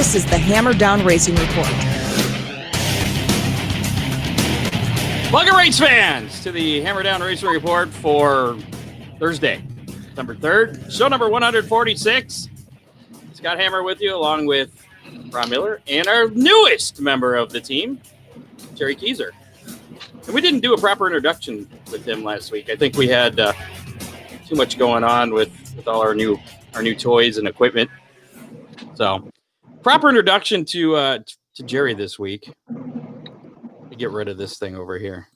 This is the Hammer Down Racing Report. Welcome, race fans, to the Hammer Down Racing Report for Thursday, September 3rd. Show number 146. Scott Hammer with you, along with Ron Miller, and our newest member of the team, Jerry Keyser. And we didn't do a proper introduction with him last week. I think we had too much going on with all our new toys and equipment. So, proper introduction to Jerry this week. Get rid of this thing over here.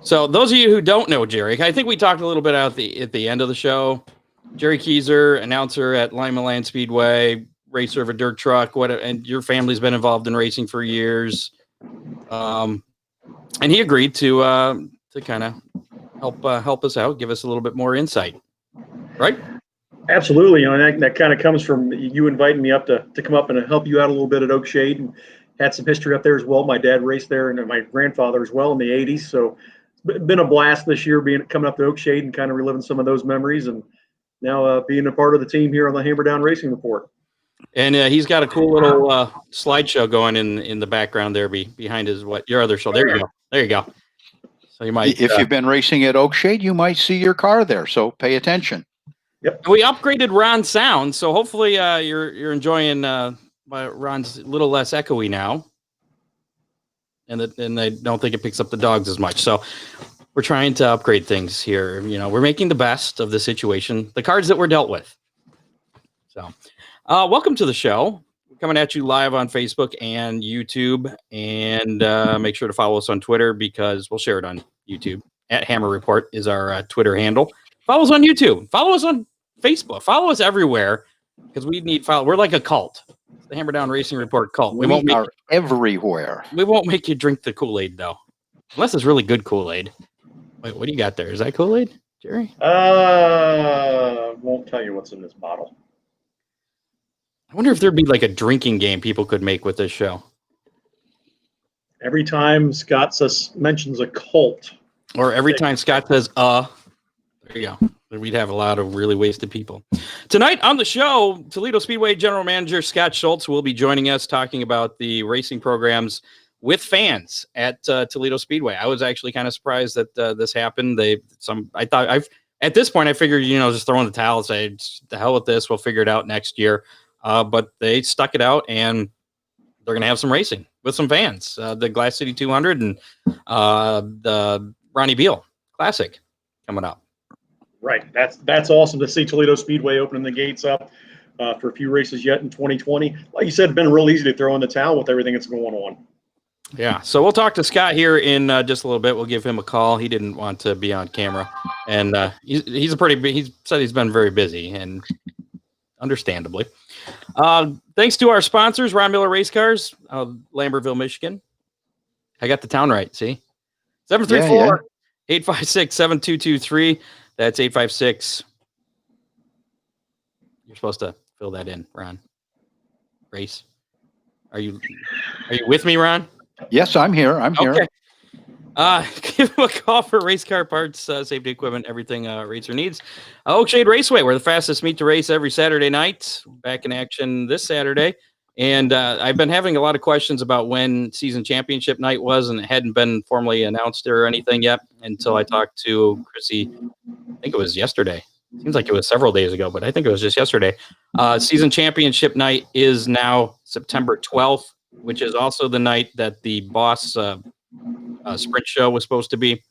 So, those of you who don't know Jerry, I think we talked a little bit at the end of the show. Jerry Keyser, announcer at Toledo Speedway, racer of a dirt truck. And your family's been involved in racing for years. And he agreed to kind of help us out, give us a little bit more insight, right? Absolutely. And that kind of comes from you inviting me up to come up and help you out a little bit at Oak Shade, and had some history up there as well. My dad raced there, and my grandfather as well in the 80s. So it's been a blast this year coming up to Oak Shade and kind of reliving some of those memories, and now being a part of the team here on the Hammer Down Racing Report. And he's got a cool little slideshow going in the background there behind your other show. There you go. So you might, if you've been racing at Oak Shade, you might see your car there. So pay attention. Yep. We upgraded Ron's sound, so hopefully you're enjoying Ron's a little less echoey now, and they don't think it picks up the dogs as much. So we're trying to upgrade things here. We're making the best of the situation, the cards that we're dealt with. So, welcome to the show. We're coming at you live on Facebook and YouTube, and make sure to follow us on Twitter because we'll share it on YouTube. At Hammer Report is our Twitter handle. Follow us on YouTube. Follow us on Facebook. Follow us everywhere because we need follow. We're like a cult. It's the Hammer Down Racing Report cult. We are everywhere. We won't make you drink the Kool-Aid though, unless it's really good Kool-Aid. Wait, what do you got there? Is that Kool-Aid, Jerry? Won't tell you what's in this bottle. I wonder if there'd be like a drinking game people could make with this show. Every time Scott mentions a cult, or every time Scott says there you go. We'd have a lot of really wasted people. Tonight on the show, Toledo Speedway General Manager Scott Schultz will be joining us talking about the racing programs with fans at Toledo Speedway. I was actually kind of surprised that this happened. At this point I figured, just throw in the towel and say, the hell with this, we'll figure it out next year. But they stuck it out, and they're going to have some racing with some fans. The Glass City 200 and the Ronnie Beal Classic coming up. Right. That's awesome to see Toledo Speedway opening the gates up for a few races yet in 2020. Like you said, it's been real easy to throw in the towel with everything that's going on. Yeah. So we'll talk to Scott here in just a little bit. We'll give him a call. He didn't want to be on camera, and he said he's been very busy, and understandably. Thanks to our sponsors, Ron Miller Race Cars, Lambertville, Michigan. I got the town right. See, 734-856-7223. That's 856. You're supposed to fill that in, Ron. Race. Are you with me, Ron? Yes, I'm here. Okay. Give him a call for race car parts, safety equipment, everything racer needs. Oak Shade Raceway, we're the fastest meet to race every Saturday night. Back in action this Saturday. And I've been having a lot of questions about when season championship night was, and it hadn't been formally announced or anything yet until I talked to Chrissy. I think it was yesterday. Seems like it was several days ago, but I think it was just yesterday. Season championship night is now September 12th, which is also the night that the Boss sprint show was supposed to be.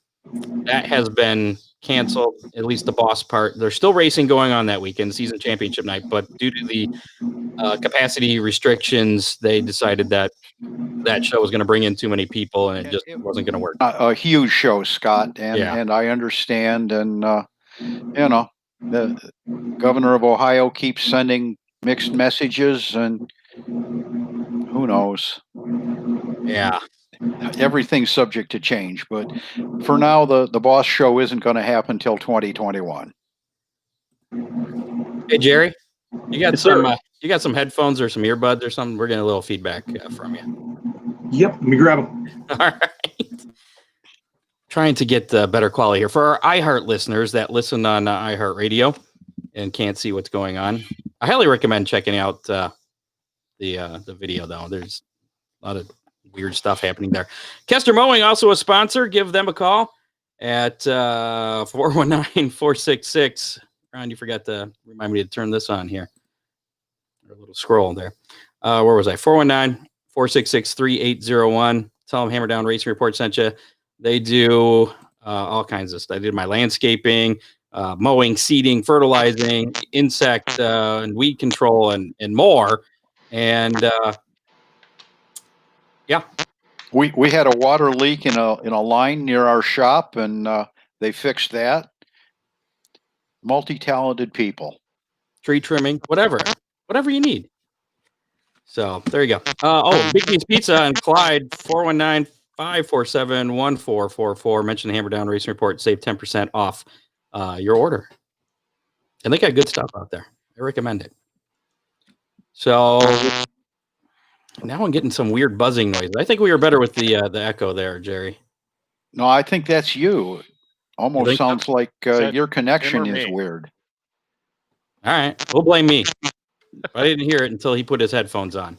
That has been canceled, at least the Boss part. There's still racing going on that weekend, season championship night, but due to the capacity restrictions, they decided that show was going to bring in too many people, and it just wasn't going to work. A huge show, Scott, and I understand, and the governor of Ohio keeps sending mixed messages, and who knows? Yeah. Everything's subject to change, but for now, the Boss show isn't going to happen till 2021. Hey, Jerry, you got some headphones or some earbuds or something? We're getting a little feedback from you. Yep, let me grab them. All right. Trying to get better quality here for our iHeart listeners that listen on iHeart Radio and can't see what's going on. I highly recommend checking out the video though. There's a lot of weird stuff happening there. Kester Mowing, also a sponsor. Give them a call at 419-466. Ron, you forgot to remind me to turn this on here. A little scroll there. Where was I? 419-466-3801. Tell them Hammer Down Racing Report sent you. They do all kinds of stuff. I did my landscaping, mowing, seeding, fertilizing, insect and weed control, and more. And yeah, we had a water leak in a line near our shop, and they fixed that. Multi-talented people. Tree trimming, whatever you need. So there you go. Big Piece Pizza and Clyde, 419-547-1444. Mention the Hammer Down Racing Report. Save 10% off your order. And they got good stuff out there. I recommend it. So now I'm getting some weird buzzing noises. I think we were better with the echo there, Jerry. No, I think that's you. Almost sounds like your connection is weird. All right. We'll blame me. I didn't hear it until he put his headphones on.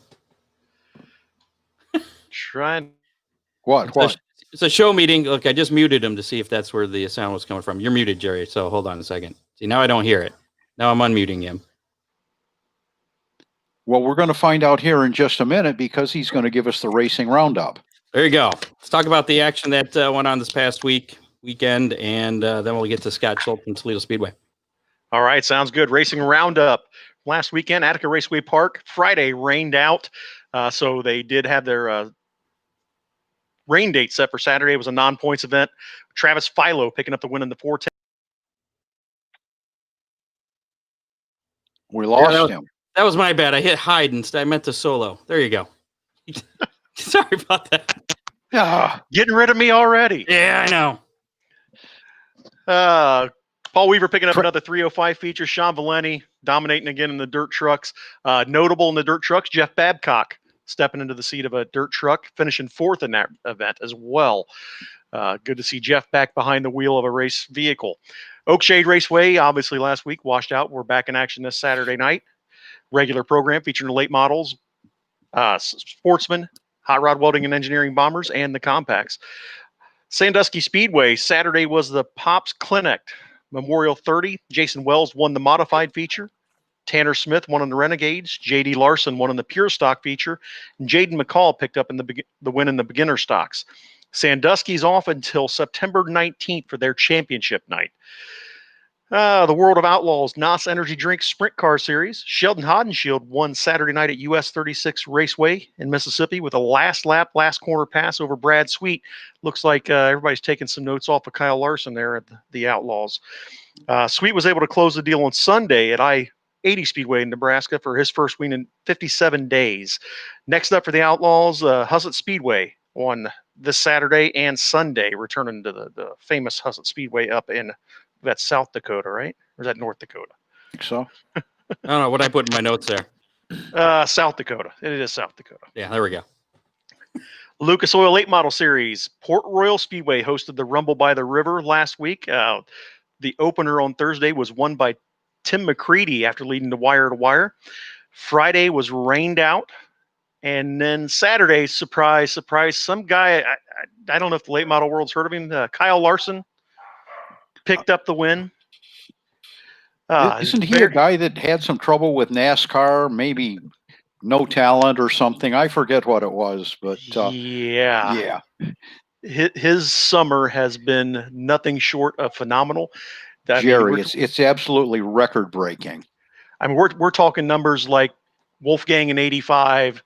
What? It's a show meeting. Look, I just muted him to see if that's where the sound was coming from. You're muted, Jerry. So hold on a second. See, now I don't hear it. Now I'm unmuting him. Well, we're going to find out here in just a minute because he's going to give us the racing roundup. There you go. Let's talk about the action that went on this past weekend, and then we'll get to Scott Schultz from Toledo Speedway. All right, sounds good. Racing roundup. Last weekend, Attica Raceway Park. Friday rained out, so they did have their rain date set for Saturday. It was a non-points event. Travis Philo picking up the win in the 410. We lost him. That was my bad. I hit hide instead. I meant to solo. There you go. Sorry about that. Getting rid of me already. Yeah, I know. Paul Weaver picking up another 305 feature. Sean Valenti dominating again in the dirt trucks. Notable in the dirt trucks, Jeff Babcock stepping into the seat of a dirt truck, finishing fourth in that event as well. Good to see Jeff back behind the wheel of a race vehicle. Oakshade Raceway, obviously last week, washed out. We're back in action this Saturday night. Regular program featuring the late models, sportsmen, hot rod welding and engineering bombers, and the compacts. Sandusky Speedway, Saturday was the Pops Clinic. Memorial 30, Jason Wells won the modified feature. Tanner Smith won on the Renegades. J.D. Larson won on the pure stock feature. And Jaden McCall picked up in the win in the beginner stocks. Sandusky's off until September 19th for their championship night. The World of Outlaws NOS Energy Drink Sprint Car Series. Sheldon Hodenshield won Saturday night at US 36 Raceway in Mississippi with a last lap, last corner pass over Brad Sweet. Looks like everybody's taking some notes off of Kyle Larson there at the Outlaws. Sweet was able to close the deal on Sunday at I-80 Speedway in Nebraska for his first win in 57 days. Next up for the Outlaws, Hussett Speedway on this Saturday and Sunday, returning to the famous Hussett Speedway up in that's South Dakota, right? Or is that North Dakota? I think so. I don't know what I put in my notes there. South Dakota. It is South Dakota. Yeah, there we go. Lucas Oil 8 Model Series. Port Royal Speedway hosted the Rumble by the River last week. The opener on Thursday was won by Tim McCready after leading to wire. Friday was rained out. And then Saturday, surprise, surprise, some guy, I don't know if the late model world's heard of him, Kyle Larson, picked up the win. Isn't he a guy that had some trouble with NASCAR? Maybe no talent or something. I forget what it was, but yeah. His summer has been nothing short of phenomenal. Jerry, it's absolutely record breaking. I mean, we're talking numbers like Wolfgang in '85,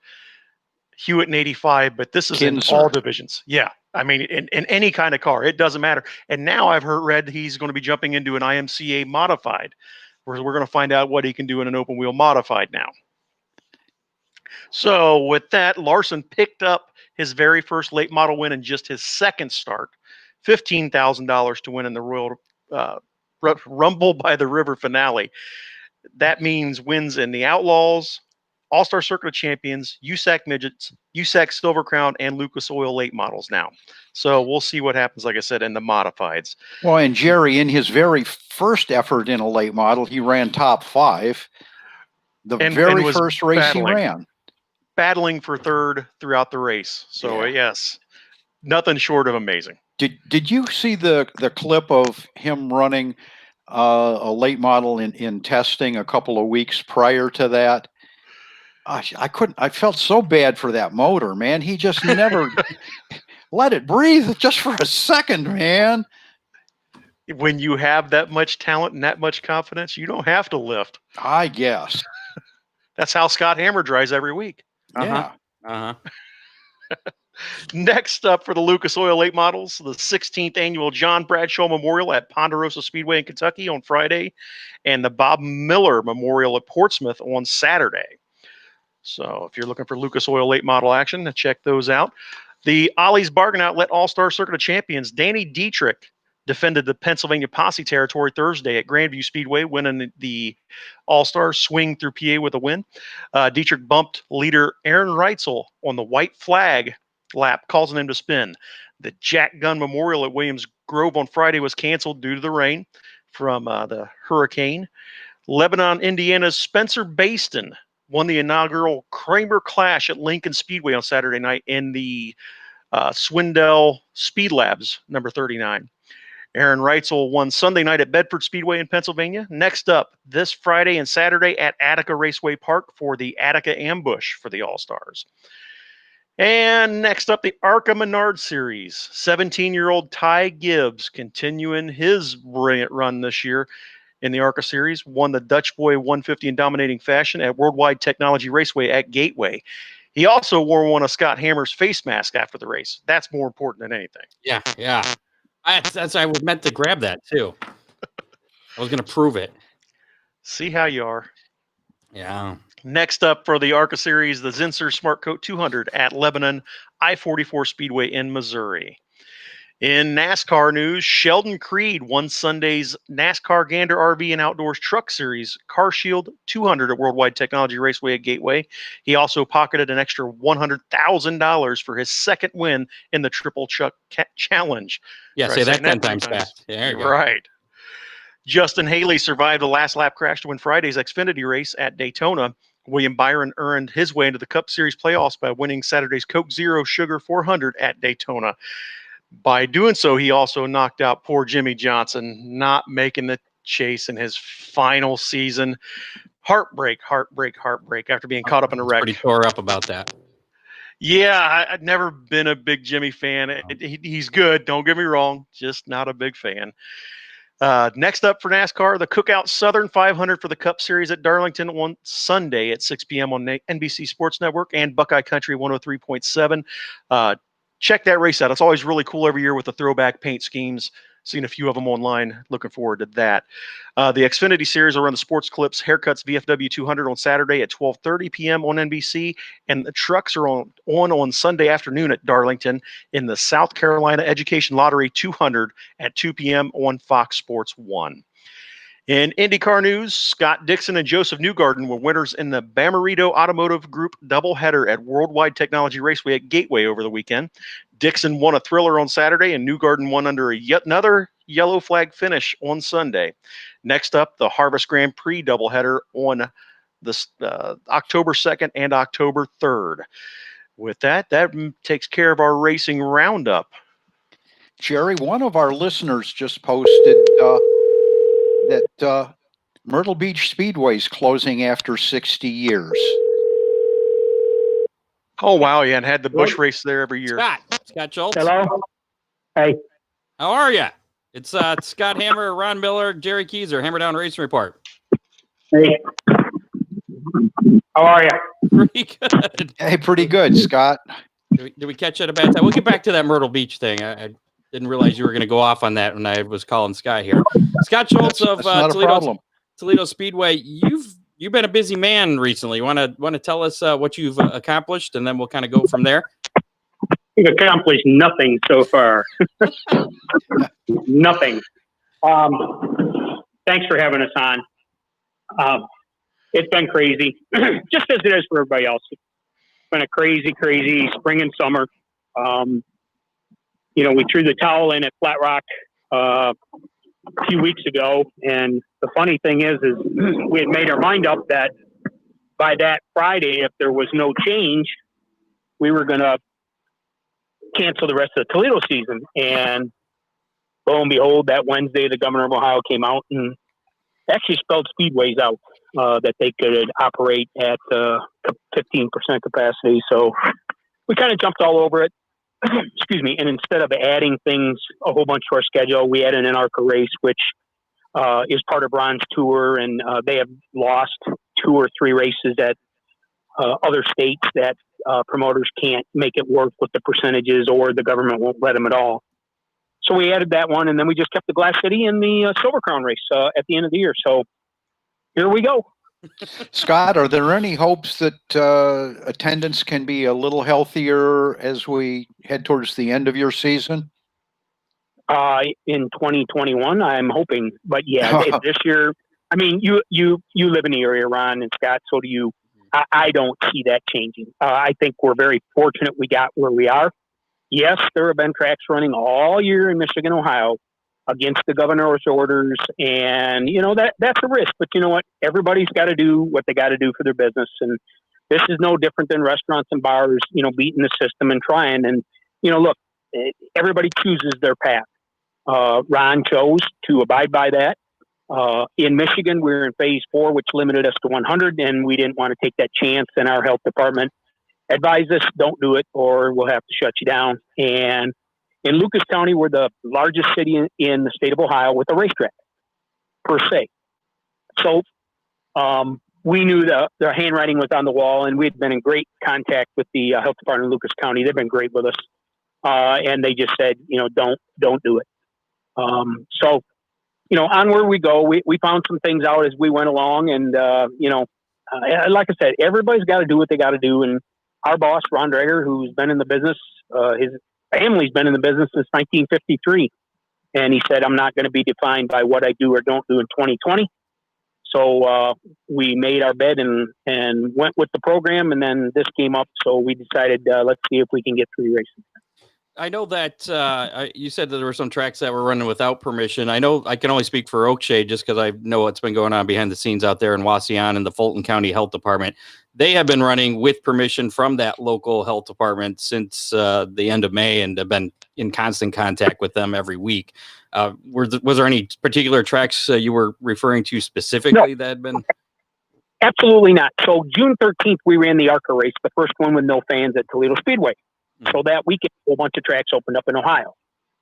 Hewitt in '85, but this is in all divisions. Yeah. I mean, in any kind of car, it doesn't matter. And now I've read he's going to be jumping into an IMCA modified. We're going to find out what he can do in an open wheel modified now. So with that, Larson picked up his very first late model win in just his second start, $15,000 to win in the Royal Rumble by the River finale. That means wins in the Outlaws, All-Star Circuit of Champions, USAC Midgets, USAC Silver Crown, and Lucas Oil late models now. So we'll see what happens, like I said, in the modifieds. Well, and Jerry, in his very first effort in a late model, he ran top 5. The very first race he ran. battling for third throughout the race. So yes, nothing short of amazing. Did you see the clip of him running a late model in testing a couple of weeks prior to that? I felt so bad for that motor, man. He just never let it breathe just for a second, man. When you have that much talent and that much confidence, you don't have to lift. I guess. That's how Scott Hammer drives every week. Yeah. Next up for the Lucas Oil Late Models, the 16th annual John Bradshaw Memorial at Ponderosa Speedway in Kentucky on Friday, and the Bob Miller Memorial at Portsmouth on Saturday. So if you're looking for Lucas Oil Late Model action, check those out. The Ollie's Bargain Outlet All-Star Circuit of Champions, Danny Dietrich, defended the Pennsylvania Posse territory Thursday at Grandview Speedway, winning the All-Star Swing through PA with a win. Dietrich bumped leader Aaron Reitzel on the white flag lap, causing him to spin. The Jack Gunn Memorial at Williams Grove on Friday was canceled due to the rain from the hurricane. Lebanon, Indiana's Spencer Baston won the inaugural Kramer Clash at Lincoln Speedway on Saturday night in the Swindell Speed Labs, number 39. Aaron Reitzel won Sunday night at Bedford Speedway in Pennsylvania. Next up, this Friday and Saturday at Attica Raceway Park for the Attica Ambush for the All-Stars. And next up, the ARCA Menard Series. 17-year-old Ty Gibbs continuing his brilliant run this year in the ARCA Series, won the Dutch Boy 150 in dominating fashion at Worldwide Technology Raceway at Gateway. He also wore one of Scott Hammer's face masks after the race. That's more important than anything. Yeah. I was meant to grab that too. I was going to prove it. See how you are. Yeah. Next up for the ARCA Series, the Zinsser Smart Coat 200 at Lebanon I-44 Speedway in Missouri. In NASCAR news, Sheldon Creed won Sunday's NASCAR Gander RV and Outdoors Truck Series Car Shield 200 at Worldwide Technology Raceway at Gateway. He also pocketed an extra $100,000 for his second win in the Triple Chuck Challenge. Yeah, say that 10 times fast. There you go. Right. Justin Haley survived a last lap crash to win Friday's Xfinity race at Daytona. William Byron earned his way into the Cup Series playoffs by winning Saturday's Coke Zero Sugar 400 at Daytona. By doing so, he also knocked out poor Jimmy Johnson, not making the chase in his final season. Heartbreak after being caught up in a wreck. Pretty tore up about that. Yeah, I've never been a big Jimmy fan. He's good, don't get me wrong, just not a big fan. Next up for NASCAR, the Cookout Southern 500 for the Cup Series at Darlington on Sunday at 6 p.m. on NBC Sports Network and Buckeye Country 103.7. Check that race out. It's always really cool every year with the throwback paint schemes. Seen a few of them online. Looking forward to that. The Xfinity Series will run the Sports Clips Haircuts VFW 200 on Saturday at 12:30 p.m. on NBC, and the trucks are on Sunday afternoon at Darlington in the South Carolina Education Lottery 200 at 2 p.m. on Fox Sports 1. In IndyCar news, Scott Dixon and Joseph Newgarden were winners in the Bamarito Automotive Group doubleheader at Worldwide Technology Raceway at Gateway over the weekend. Dixon won a thriller on Saturday, and Newgarden won under yet another yellow flag finish on Sunday. Next up, the Harvest Grand Prix doubleheader on this October 2nd and October 3rd. With that takes care of our racing roundup. Jerry, one of our listeners just posted that Myrtle Beach Speedway's closing after 60 years. Oh, wow. Yeah, and had the Busch race there every year. Scott Schultz. Hello. Hey. How are you? It's Scott Hammer, Ron Miller, Jerry Keyser, Hammer Down Racing Report. Hey. How are you? Pretty good. Hey, pretty good, Scott. Did we catch you at a bad time? We'll get back to that Myrtle Beach thing. I didn't realize you were going to go off on that when I was calling Sky here. Scott Schultz of Toledo Speedway. You've been a busy man recently. You want to tell us what you've accomplished, and then we'll kind of go from there. We've accomplished nothing so far. Nothing. Thanks for having us on. It's been crazy, just as it is for everybody else. It's been a crazy spring and summer. We threw the towel in at Flat Rock a few weeks ago, and the funny thing is we had made our mind up that by that Friday, if there was no change, we were going to cancel the rest of the Toledo season. And lo and behold, that Wednesday, the governor of Ohio came out and actually spelled speedways out that they could operate at 15% capacity. So we kind of jumped all over it. Excuse me. And instead of adding things, a whole bunch to our schedule, we added an ARCA race, which is part of Ron's tour. And they have lost 2 or 3 races at other states that promoters can't make it work with the percentages, or the government won't let them at all. So we added that one, and then we just kept the Glass City and the Silver Crown race at the end of the year. So here we go. Scott, are there any hopes that attendance can be a little healthier as we head towards the end of your season? In 2021, I'm hoping, but yeah, this year, I mean, you live in the area, Ron and Scott, so do you. I don't see that changing. I think we're very fortunate we got where we are. Yes, there have been tracks running all year in Michigan, Ohio, against the governor's orders, and that's a risk. But you know what? Everybody's got to do what they got to do for their business, and this is no different than restaurants and bars, beating the system and trying. And look, everybody chooses their path. Ron chose to abide by that. In Michigan, we were in phase 4, which limited us to 100, and we didn't want to take that chance. And our health department advised us, don't do it, or we'll have to shut you down. And in Lucas County, we're the largest city in the state of Ohio with a racetrack, per se. So we knew the handwriting was on the wall, and we'd been in great contact with the health department in Lucas County. They've been great with us, and they just said, don't do it. So onward we go. We found some things out as we went along, and like I said, everybody's got to do what they got to do. And our boss, Ron Drager, who's been in the business, his family's been in the business since 1953, and he said, I'm not going to be defined by what I do or don't do in 2020. So we made our bed and went with the program, and then this came up, so we decided let's see if we can get 3 races. I know that you said that there were some tracks that were running without permission. I know I can only speak for Oakshade just because I know what's been going on behind the scenes out there in Wasion and the Fulton County Health Department. They have been running with permission from that local health department since the end of May, and have been in constant contact with them every week. Was there any particular tracks you were referring to specifically that had been? Absolutely not. So June 13th, we ran the ARCA race, the first one with no fans at Toledo Speedway. So that weekend, a whole bunch of tracks opened up in Ohio.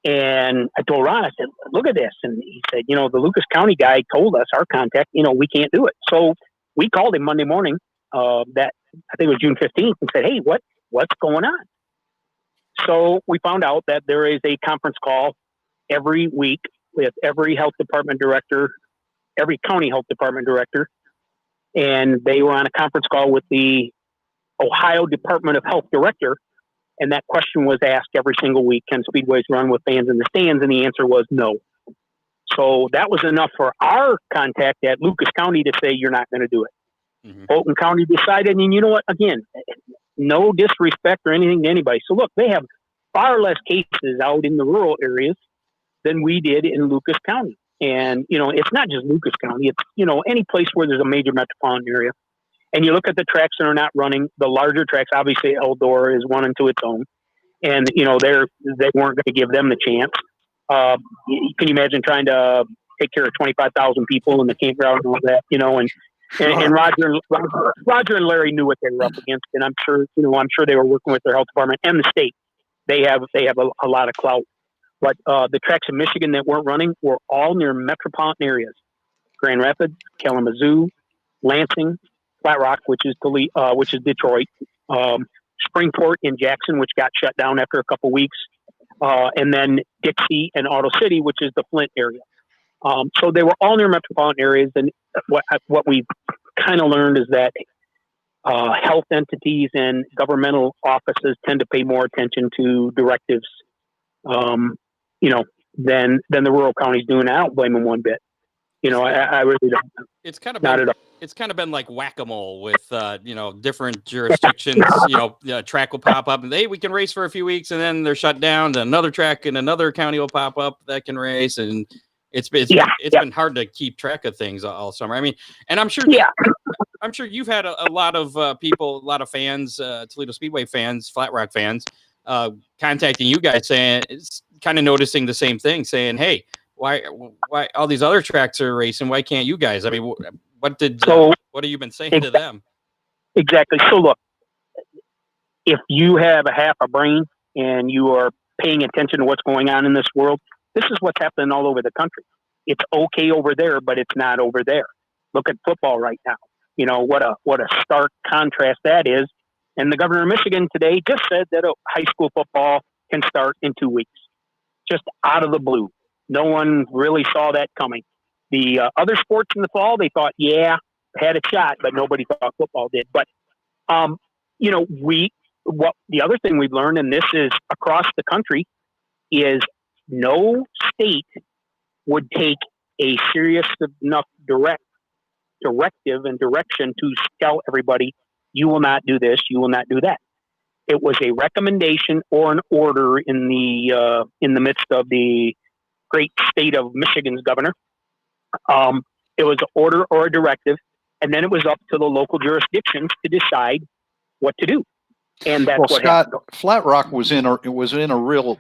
And I told Ron, I said, look at this. And he said, the Lucas County guy told us, our contact, we can't do it. So we called him Monday morning, that I think it was June 15th, and said, hey, what's going on? So we found out that there is a conference call every week with every health department director, every county health department director. And they were on a conference call with the Ohio Department of Health director. And that question was asked every single week, can speedways run with fans in the stands? And the answer was no. So that was enough for our contact at Lucas County to say, you're not going to do it. Mm-hmm. Fulton County decided, and you know what, again, no disrespect or anything to anybody. So look, they have far less cases out in the rural areas than we did in Lucas County. And, it's not just Lucas County. It's, any place where there's a major metropolitan area. And you look at the tracks that are not running, the larger tracks, obviously Eldora is one unto its own. And, they weren't going to give them the chance. Can you imagine trying to take care of 25,000 people in the campground and all that, and Roger and Larry knew what they were up against. And I'm sure they were working with their health department and the state. They have a lot of clout. But the tracks in Michigan that weren't running were all near metropolitan areas. Grand Rapids, Kalamazoo, Lansing, Flat Rock, which is Detroit, Springport in Jackson, which got shut down after a couple weeks, and then Dixie and Auto City, which is the Flint area. So they were all near metropolitan areas, and what we kind of learned is that health entities and governmental offices tend to pay more attention to directives, than the rural counties do, and I don't blame them one bit. I really don't. It's kind of been like whack-a-mole with different jurisdictions. Track will pop up and we can race for a few weeks, and then they're shut down. Then another track in another county will pop up that can race, and it's been hard to keep track of things all summer. I mean, and I'm sure I'm sure you've had a lot of people, a lot of fans, Toledo Speedway fans, Flat Rock fans, contacting you guys saying, it's kind of noticing the same thing, saying, "Hey, why all these other tracks are racing? Why can't you guys?" I mean, what have you been saying to them? Exactly. So look, if you have a half a brain and you are paying attention to what's going on in this world, this is what's happening all over the country. It's okay over there, but it's not over there. Look at football right now. You know, what a stark contrast that is. And the governor of Michigan today just said that high school football can start in 2 weeks, just out of the blue. No one really saw that coming. The other sports in the fall, they thought, yeah, had a shot, but nobody thought football did. But, you know, the other thing we've learned, and this is across the country, is no state would take a serious enough directive and direction to tell everybody, you will not do this, you will not do that. It was a recommendation or an order in the midst of the great state of Michigan's governor. It was an order or a directive, and then it was up to the local jurisdictions to decide what to do. And that's what Scott, happened. Flat Rock was in a real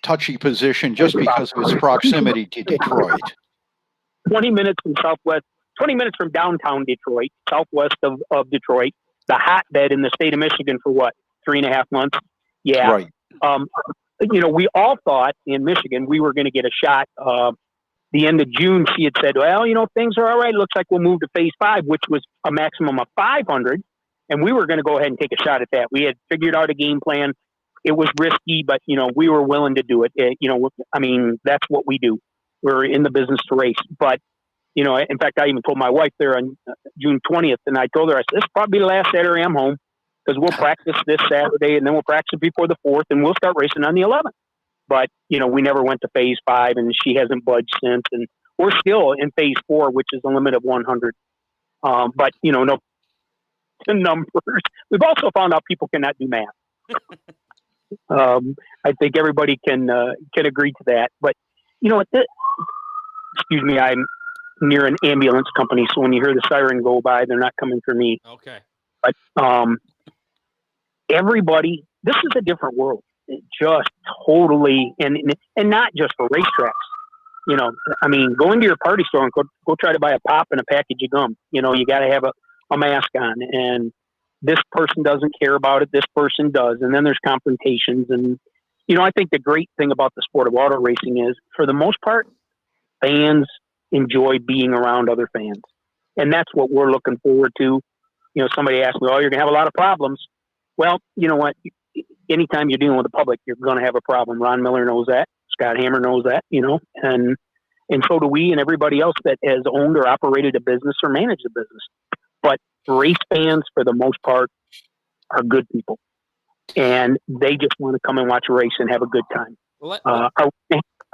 touchy position just because of its proximity to Detroit. 20 minutes from downtown Detroit, southwest of Detroit, the hotbed in the state of Michigan for what, 3.5 months? Yeah. Right. You know, we all thought in Michigan we were going to get a shot. The end of June, she had said, well, you know, things are all right. It looks like we'll move to phase 5, which was a maximum of 500. And we were going to go ahead and take a shot at that. We had figured out a game plan. It was risky, but, you know, we were willing to do it. You know, I mean, that's what we do. We're in the business to race. But, you know, in fact, I even told my wife there on June 20th, and I told her, I said, this is probably the last Saturday I'm home, because we'll practice this Saturday, and then we'll practice before the 4th, and we'll start racing on the 11th. But, you know, we never went to phase 5, and she hasn't budged since. And we're still in phase 4, which is a limit of 100. But, you know, no numbers. We've also found out people cannot do math. I think everybody can agree to that. But, you know, excuse me, I'm near an ambulance company, so when you hear the siren go by, they're not coming for me. Okay. But everybody, this is a different world. It just totally, and not just for racetracks. You know, I mean, go into your party store and go try to buy a pop and a package of gum. You know, you got to have a mask on, and this person doesn't care about it. This person does. And then there's confrontations. And, you know, I think the great thing about the sport of auto racing is, for the most part, fans enjoy being around other fans. And that's what we're looking forward to. You know, somebody asked me, oh, you're going to have a lot of problems. Well, you know what? Anytime you're dealing with the public, you're going to have a problem. Ron Miller knows that. Scott Hammer knows that, you know, and so do we and everybody else that has owned or operated a business or managed a business. But race fans, for the most part, are good people, and they just want to come and watch a race and have a good time. Are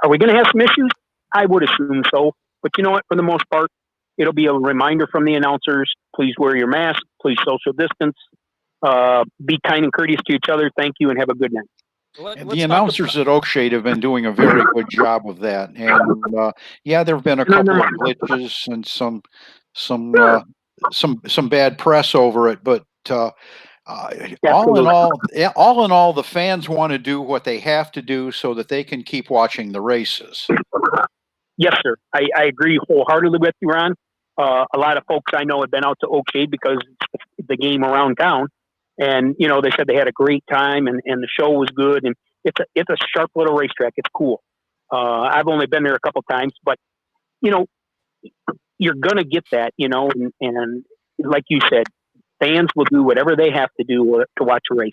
we going to have some issues? I would assume so. But you know what? For the most part, it'll be a reminder from the announcers. Please wear your mask. Please social distance. Be kind and courteous to each other. Thank you, and have a good night. The announcers at Oakshade have been doing a very good job of that. And yeah, there have been a couple of glitches and some bad press over it, but all in all, the fans want to do what they have to do so that they can keep watching the races. Yes, sir. I agree wholeheartedly with you, Ron. A lot of folks I know have been out to Oakshade because it's the game around town. And, you know, they said they had a great time and the show was good. And it's a sharp little racetrack. It's cool. I've only been there a couple times, but, you know, you're going to get that, you know, and like you said, fans will do whatever they have to do to watch a race.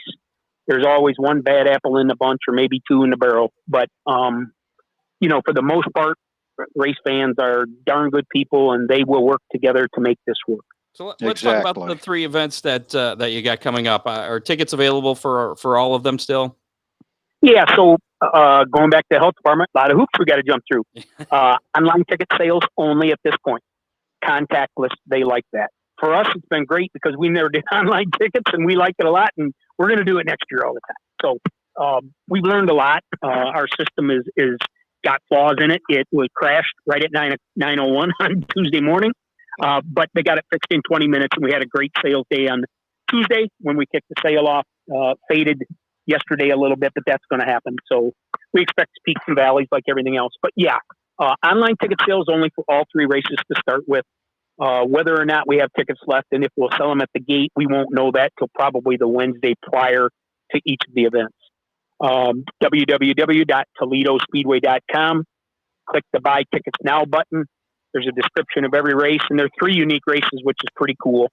There's always one bad apple in the bunch or maybe two in the barrel. But, you know, for the most part, race fans are darn good people and they will work together to make this work. So let's talk about the 3 events that you got coming up. Are tickets available for all of them still? Yeah. So going back to the health department, a lot of hoops we got to jump through. Online ticket sales only at this point. Contactless, they like that. For us, it's been great because we never did online tickets and we like it a lot, and we're going to do it next year all the time. So we've learned a lot. Our system is got flaws in it. It was crashed right at 9:01 on Tuesday morning. But they got it fixed in 20 minutes, and we had a great sales day on Tuesday when we kicked the sale off. Faded yesterday a little bit, but that's going to happen. So we expect peaks and valleys like everything else. But yeah, online ticket sales only for all three races to start with. Whether or not we have tickets left and if we'll sell them at the gate, we won't know that till probably the Wednesday prior to each of the events. www.toledospeedway.com. Click the Buy Tickets Now button. There's a description of every race, and there are 3 unique races, which is pretty cool.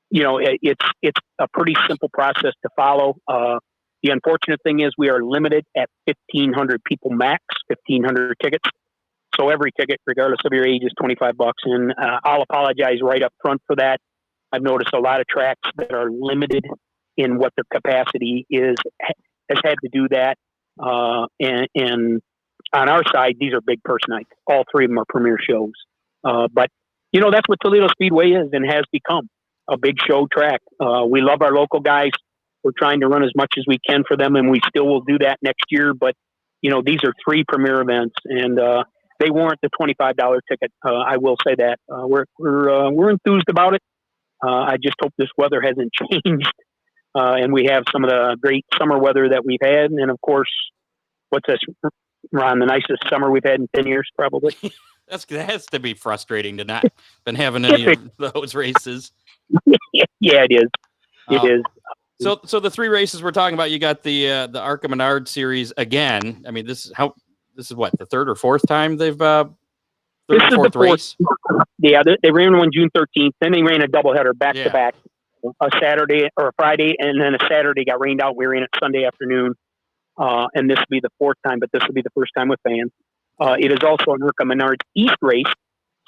It's a pretty simple process to follow. The unfortunate thing is we are limited at 1,500 people max, 1,500 tickets. So every ticket, regardless of your age, is $25. And I'll apologize right up front for that. I've noticed a lot of tracks that are limited in what their capacity is has had to do that. And on our side, these are big purse nights. All 3 of them are premier shows. But that's what Toledo Speedway is and has become, a big show track. We love our local guys. We're trying to run as much as we can for them, and we still will do that next year. But, these are 3 premier events, and they warrant the $25 ticket. I will say that. We're enthused about it. I just hope this weather hasn't changed, and we have some of the great summer weather that we've had. And, of course, what's this, Ron, the nicest summer we've had in 10 years, probably? That has to be frustrating to not been having any of those races. Yeah, it is. It is. So the 3 races we're talking about, you got the ARCA Menard series again. I mean, this is what, the 3rd or 4th time they've third or fourth race? Yeah, they ran one June 13th. Then they ran a doubleheader back to back, a Saturday or a Friday, and then a Saturday got rained out. We ran it Sunday afternoon, and this will be the 4th time, but this will be the first time with fans. It is also an ARCA Menard East race,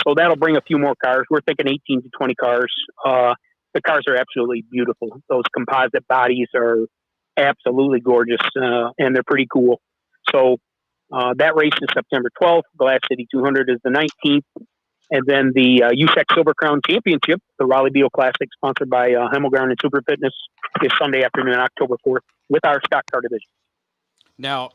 so that'll bring a few more cars. We're thinking 18 to 20 cars. The cars are absolutely beautiful. Those composite bodies are absolutely gorgeous, and they're pretty cool. So that race is September 12th. Glass City 200 is the 19th. And then the USAC Silver Crown Championship, the Raleigh Beal Classic, sponsored by Hemmelgarn and Super Fitness, is Sunday afternoon, October 4th, with our stock car division. Now,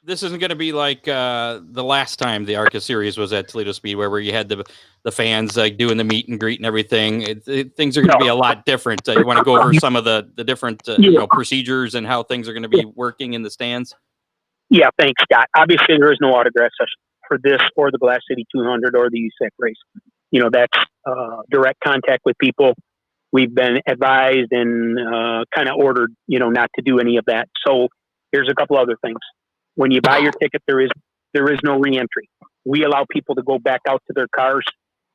this isn't going to be like the last time the ARCA series was at Toledo Speedway, where you had the fans like doing the meet and greet and everything. Things are going to be a lot different. You want to go over some of the different procedures and how things are going to be working in the stands? Yeah, thanks, Scott. Obviously, there is no autograph session for this or the Glass City 200 or the USAC race. That's direct contact with people. We've been advised and kind of ordered, not to do any of that. So here's a couple other things. When you buy your ticket, there is no re-entry. We allow people to go back out to their cars.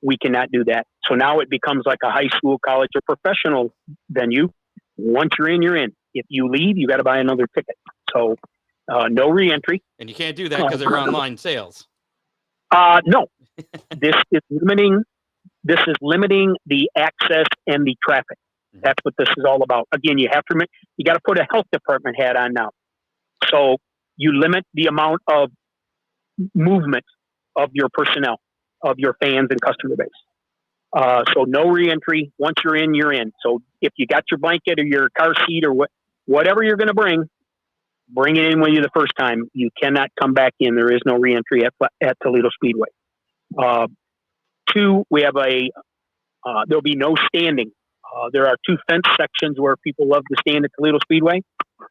We cannot do that. So now it becomes like a high school, college, or professional venue. Once you're in, you're in. If you leave, you got to buy another ticket. So no re-entry. And you can't do that because they're online sales. No. This is limiting the access and the traffic. That's what this is all about. Again, you got to put a health department hat on now. So you limit the amount of movement of your personnel, of your fans and customer base. So no re-entry. Once you're in, you're in. So if you got your blanket or your car seat or whatever you're going to bring it in with you the first time. You cannot come back in. There is no re-entry at Toledo Speedway. 2, we have there'll be no standing. There are 2 fence sections where people love to stand at Toledo Speedway.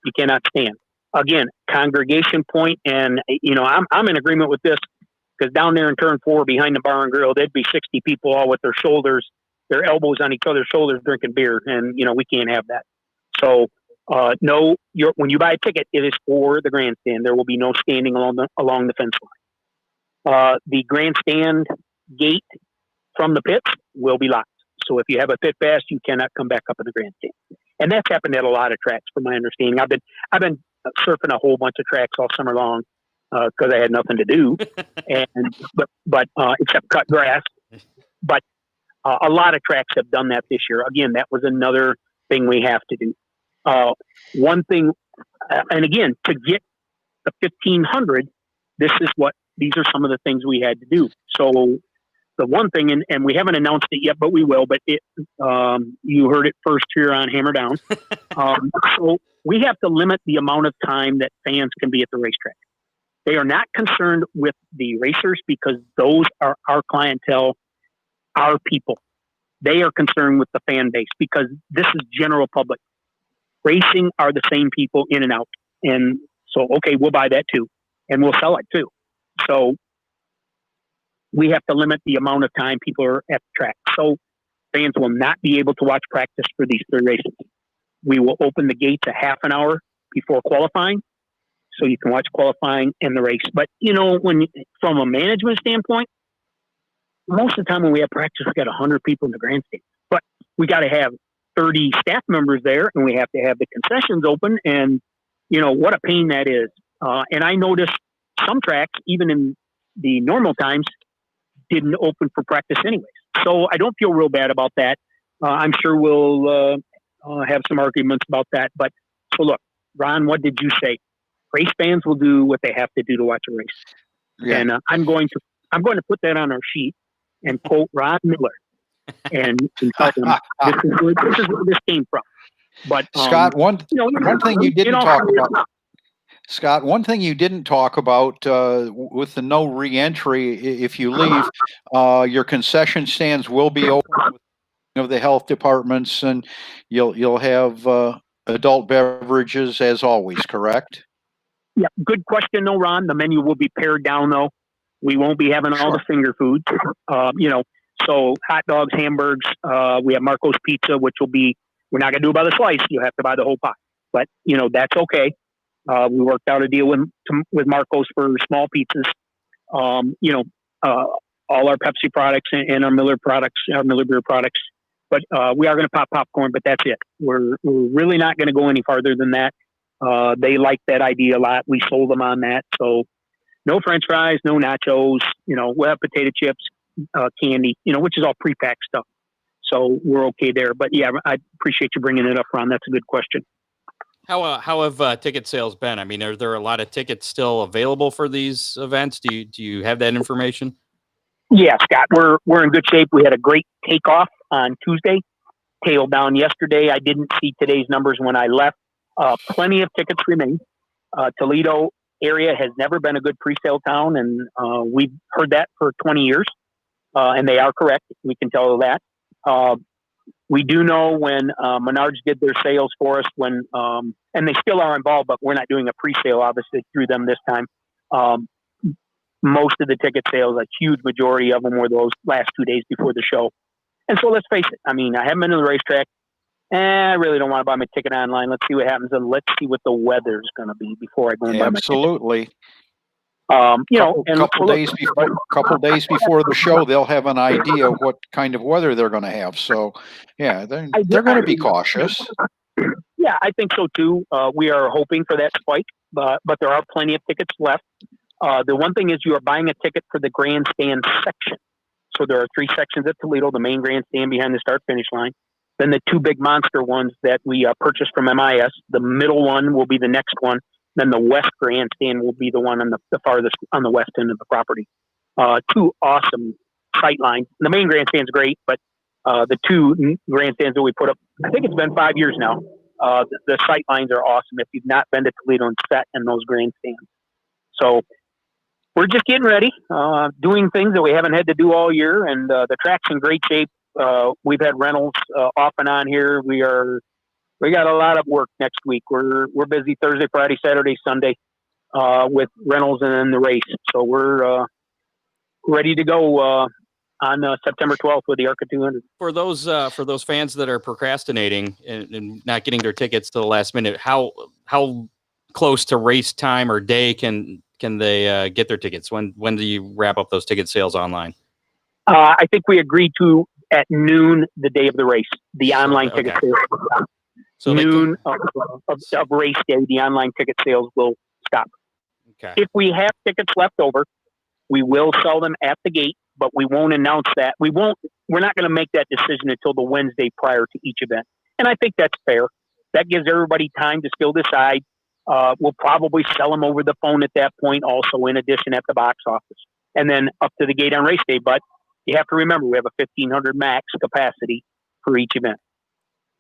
You cannot stand. Again, congregation point, and I'm in agreement with this, because down there in turn 4 behind the bar and grill, there'd be 60 people all with their elbows on each other's shoulders drinking beer, and we can't have that. So no, when you buy a ticket, it is for the grandstand. There will be no standing along the fence line. The grandstand gate from the pits will be locked. So if you have a pit pass, you cannot come back up in the grandstand. And that's happened at a lot of tracks, from my understanding. I've been surfing a whole bunch of tracks all summer long because I had nothing to do, but except cut grass. But a lot of tracks have done that this year. Again, that was another thing we have to do. One thing, and again, to get the 1,500, these are some of the things we had to do. So the one thing, and we haven't announced it yet, but we will, but you heard it first here on Hammer Down. So we have to limit the amount of time that fans can be at the racetrack. They are not concerned with the racers, because those are our clientele. our people. They are concerned with the fan base because this is general public. Racing are the same people in and out. And so, okay, we'll buy that too. And we'll sell it too. So we have to limit the amount of time people are at the track. So fans will not be able to watch practice for these 3 races. We will open the gates a half an hour before qualifying, so you can watch qualifying and the race. But, from a management standpoint, most of the time when we have practice, we got 100 people in the grandstand. But we got to have 30 staff members there, and we have to have the concessions open. And, what a pain that is. And I noticed some tracks, even in the normal times, didn't open for practice anyways. So I don't feel real bad about that. I'm sure we'll have some arguments about that. But so look, Ron, what did you say? Race fans will do what they have to do to watch a race. Yeah. And I'm going to put that on our sheet and quote Ron Miller and tell them this is where this came from. But Scott, one thing you didn't talk about. Scott, one thing you didn't talk about with the no re-entry, if you leave, your concession stands will be open of the health departments, and you'll have adult beverages as always, correct? Yeah, good question, though, Ron. The menu will be pared down, though. We won't be having all the finger foods. So hot dogs, hamburgers. We have Marco's Pizza, which will be, we're not going to do it by the slice. You have to buy the whole pot. But, that's okay. We worked out a deal with Marco's for small pizzas. All our Pepsi products and our Miller products, our Miller beer products. But we are going to pop popcorn, but that's it. We're really not going to go any farther than that. They like that idea a lot. We sold them on that. So no French fries, no nachos. We'll have potato chips, candy, which is all pre-packed stuff. So we're okay there. But yeah, I appreciate you bringing it up, Ron. That's a good question. How have ticket sales been? I mean, are there a lot of tickets still available for these events? Do you have that information? Yeah, Scott, we're in good shape. We had a great takeoff on Tuesday, tailed down yesterday. I didn't see today's numbers when I left. Plenty of tickets remain. Toledo area has never been a good pre-sale town, and we've heard that for 20 years, and they are correct. We can tell that. We do know when Menards did their sales for us, and they still are involved, but we're not doing a pre-sale, obviously, through them this time. Most of the ticket sales, a huge majority of them were those last 2 days before the show. And so let's face it. I mean, I haven't been to the racetrack. I really don't want to buy my ticket online. Let's see what happens, and let's see what the weather's going to be before I go and buy my ticket. Absolutely. Couple days before the show, they'll have an idea of what kind of weather they're going to have. So, yeah, they're going to be cautious. Yeah, I think so too. We are hoping for that spike, but there are plenty of tickets left. The one thing is you are buying a ticket for the grandstand section. So there are 3 sections at Toledo: the main grandstand behind the start-finish line, then the 2 big monster ones that we purchased from MIS. The middle one will be the next one. Then the west grandstand will be the one on the farthest on the west end of the property. 2 awesome sight lines. The main grandstand's great, but the 2 grandstands that we put up, I think it's been 5 years now. The sight lines are awesome if you've not been to Toledo and sat in those grandstands. So we're just getting ready, doing things that we haven't had to do all year, and the track's in great shape. We've had rentals off and on here. We got a lot of work next week. We're busy Thursday, Friday, Saturday, Sunday with rentals and then the race. So we're ready to go on September 12th with the ARCA 200. For those fans that are procrastinating and not getting their tickets to the last minute, how close to race time or day can they get their tickets? When do you wrap up those ticket sales online? I think we agreed to at noon the day of the race, the online ticket sales. So noon of race day, the online ticket sales will stop. Okay. If we have tickets left over, we will sell them at the gate, but we won't announce that. We're not going to make that decision until the Wednesday prior to each event. And I think that's fair. That gives everybody time to still decide. We'll probably sell them over the phone at that point, also in addition at the box office, and then up to the gate on race day. But you have to remember, we have a 1,500 max capacity for each event.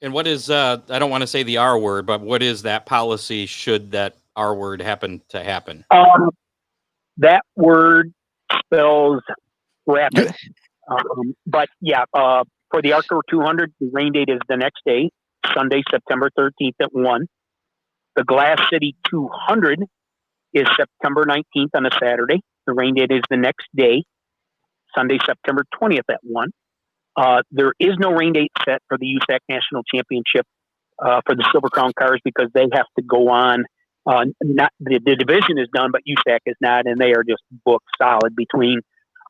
And what is, I don't want to say the R word, but what is that policy should that R word happen to happen? That word spells rapid. But yeah, for the ARCA 200, the rain date is the next day, Sunday, September 13th at 1. The Glass City 200 is September 19th on a Saturday. The rain date is the next day, Sunday, September 20th at 1. There is no rain date set for the USAC National Championship for the Silver Crown cars because they have to go on. Not the division is done, but USAC is not, and they are just booked solid between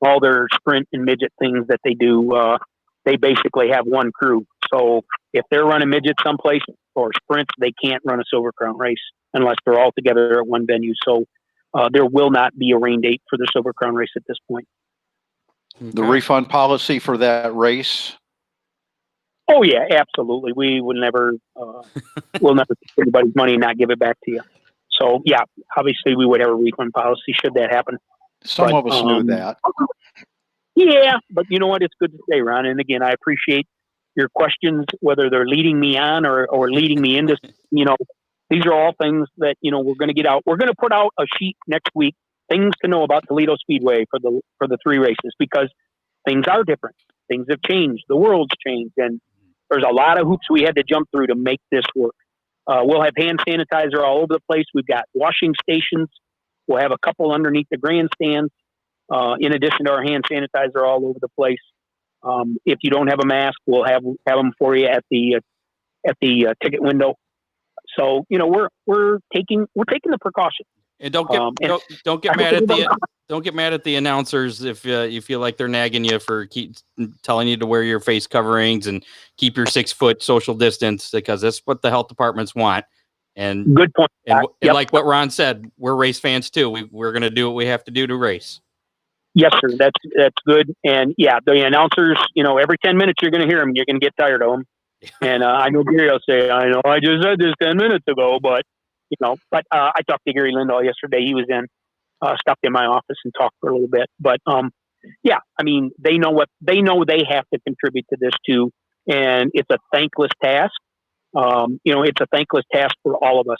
all their sprint and midget things that they do. They basically have one crew. So if they're running midget someplace or sprints, they can't run a Silver Crown race unless they're all together at one venue. So there will not be a rain date for the Silver Crown race at this point. The refund policy for that race? Oh yeah, absolutely. We would never, we'll never take anybody's money and not give it back to you. So yeah, obviously we would have a refund policy should that happen. Some of us knew that. Yeah, but you know what? It's good to say, Ron. And again, I appreciate your questions, whether they're leading me on or leading me into, these are all things that, we're going to get out. We're going to put out a sheet next week, things to know about Toledo Speedway for the 3 races, because things are different. Things have changed. The world's changed. And there's a lot of hoops we had to jump through to make this work. We'll have hand sanitizer all over the place. We've got washing stations. We'll have a couple underneath the grandstands. In addition to our hand sanitizer all over the place. If you don't have a mask, we'll have them for you at the ticket window. So we're taking the precaution. And don't get mad at the announcers if you feel like they're nagging you for keep telling you to wear your face coverings and keep your 6 foot social distance, because that's what the health departments want. And good point. And like what Ron said, we're race fans too. We're going to do what we have to do to race. Yes, sir. That's good. And yeah, the announcers, every 10 minutes you're going to hear them. You're going to get tired of them. And I know Gary will say, I know I just said this 10 minutes ago, but I talked to Gary Lindahl yesterday. He was stopped in my office and talked for a little bit. But yeah, I mean, they know they have to contribute to this too. And it's a thankless task. It's a thankless task for all of us.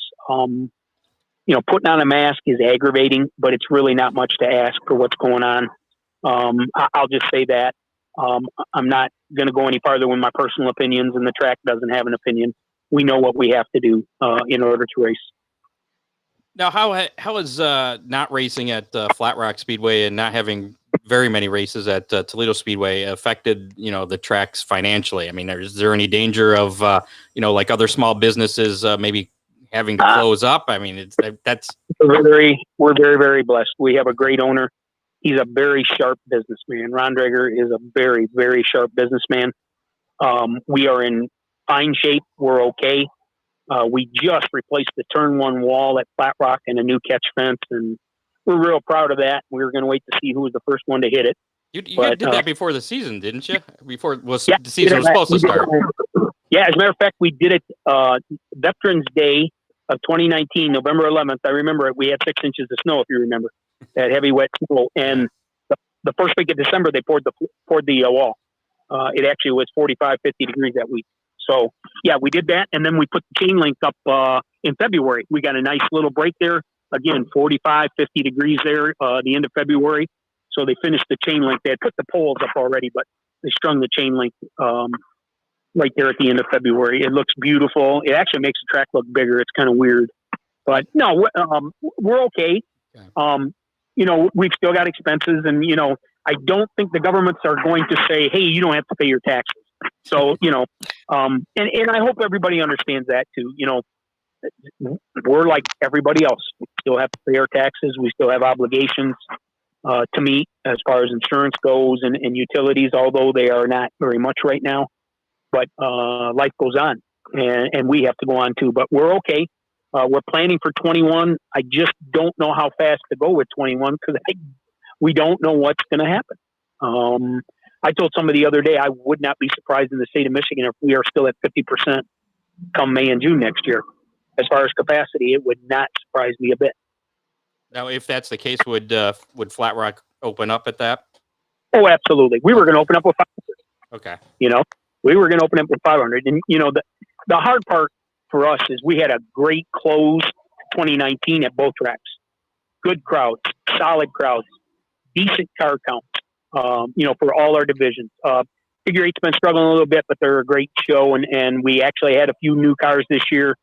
Putting on a mask is aggravating, but it's really not much to ask for what's going on. I'll just say that. I'm not going to go any farther with my personal opinions, and the track doesn't have an opinion. We know what we have to do in order to race. Now, how is not racing at Flat Rock Speedway and not having very many races at Toledo Speedway affected, the tracks financially? I mean, is there any danger of, like other small businesses maybe having to close up? I mean, we're very, very blessed. We have a great owner. He's a very sharp businessman. Ron Drager is a very, very sharp businessman. We are in fine shape. We're okay. We just replaced the turn 1 wall at Flat Rock and a new catch fence, and we're real proud of that. We were going to wait to see who was the first one to hit it. You did that before the season, didn't you? Before the season was supposed to start. Yeah, as a matter of fact, we did it Veterans Day of 2019, November 11th. I remember it. We had 6 inches of snow, if you remember, that heavy wet snow. And the first week of December, they poured the wall. It actually was 45, 50 degrees that week. So yeah, we did that. And then we put the chain link up in February. We got a nice little break there. Again, 45, 50 degrees there, the end of February. So they finished the chain link. They had put the poles up already, but they strung the chain link right there at the end of February. It looks beautiful. It actually makes the track look bigger. It's kind of weird, but no, we're okay. We've still got expenses, and I don't think the governments are going to say, "Hey, you don't have to pay your taxes." So and I hope everybody understands that too. We're like everybody else. We still have to pay our taxes. We still have obligations to meet as far as insurance goes and utilities, although they are not very much right now. But life goes on, and we have to go on too. But we're okay. We're planning for 21. I just don't know how fast to go with 21 because we don't know what's going to happen. I told somebody the other day I would not be surprised in the state of Michigan if we are still at 50% come May and June next year. As far as capacity, it would not surprise me a bit. Now, if that's the case, would Flat Rock open up at that? Oh, absolutely. We were going to open up with 500. Okay. We were going to open up with 500. And, the hard part for us is we had a great close 2019 at both tracks. Good crowds, solid crowds, decent car counts. for all our divisions. Figure eight's been struggling a little bit, but they're a great show, and we actually had a few new cars this year,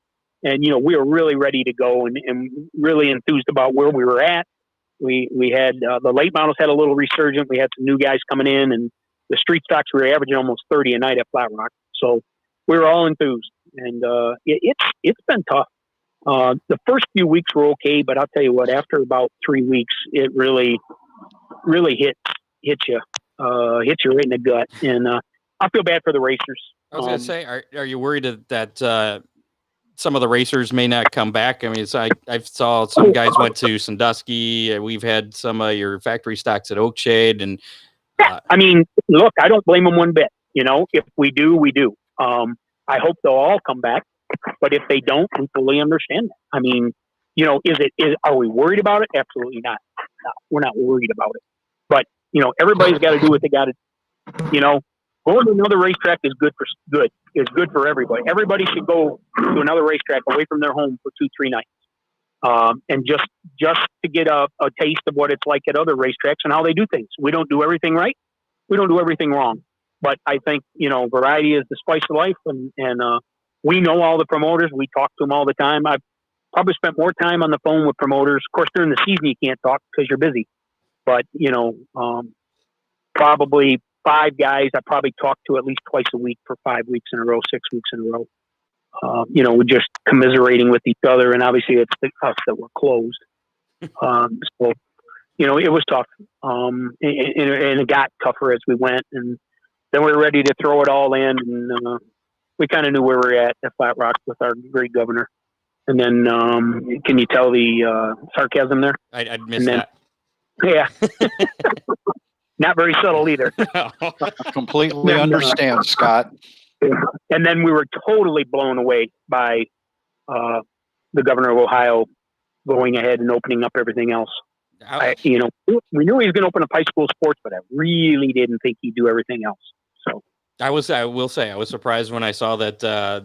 and we were really ready to go and really enthused about where we were at. We had the late models had a little resurgent. We had some new guys coming in, and the street stocks were averaging almost 30 a night at Flat Rock. So we were all enthused, and it's been tough. The first few weeks were okay, but I'll tell you what, after about 3 weeks, it really hits you right in the gut. And I feel bad for the racers. I was going to say, are you worried that some of the racers may not come back? I mean, I saw some guys went to Sandusky. We've had some of your factory stocks at Oakshade. And I mean, look, I don't blame them one bit. If we do, we do. I hope they'll all come back. But if they don't, we fully understand that. I mean, are we worried about it? Absolutely not. No, we're not worried about it. But, everybody's got to do what they got to do. Going to another racetrack is good for everybody. Everybody should go to another racetrack away from their home for 2-3 nights. And just to get a taste of what it's like at other racetracks and how they do things. We don't do everything right. We don't do everything wrong. But I think, variety is the spice of life. And we know all the promoters. We talk to them all the time. I've probably spent more time on the phone with promoters. Of course, during the season, you can't talk because you're busy. But, probably 5 guys I probably talk to at least twice a week for 5 weeks in a row, 6 weeks in a row. We're just commiserating with each other. And obviously, it's us that were closed. So, it was tough. And it got tougher as we went. And then we were ready to throw it all in. And we kind of knew where we were at Flat Rock with our great governor. And then, can you tell the sarcasm there? I'd miss that. Yeah. Not very subtle either. Completely understand, Scott. And then we were totally blown away by the governor of Ohio going ahead and opening up everything else. We knew he was going to open up high school sports, but I really didn't think he'd do everything else. So I will say I was surprised when I saw that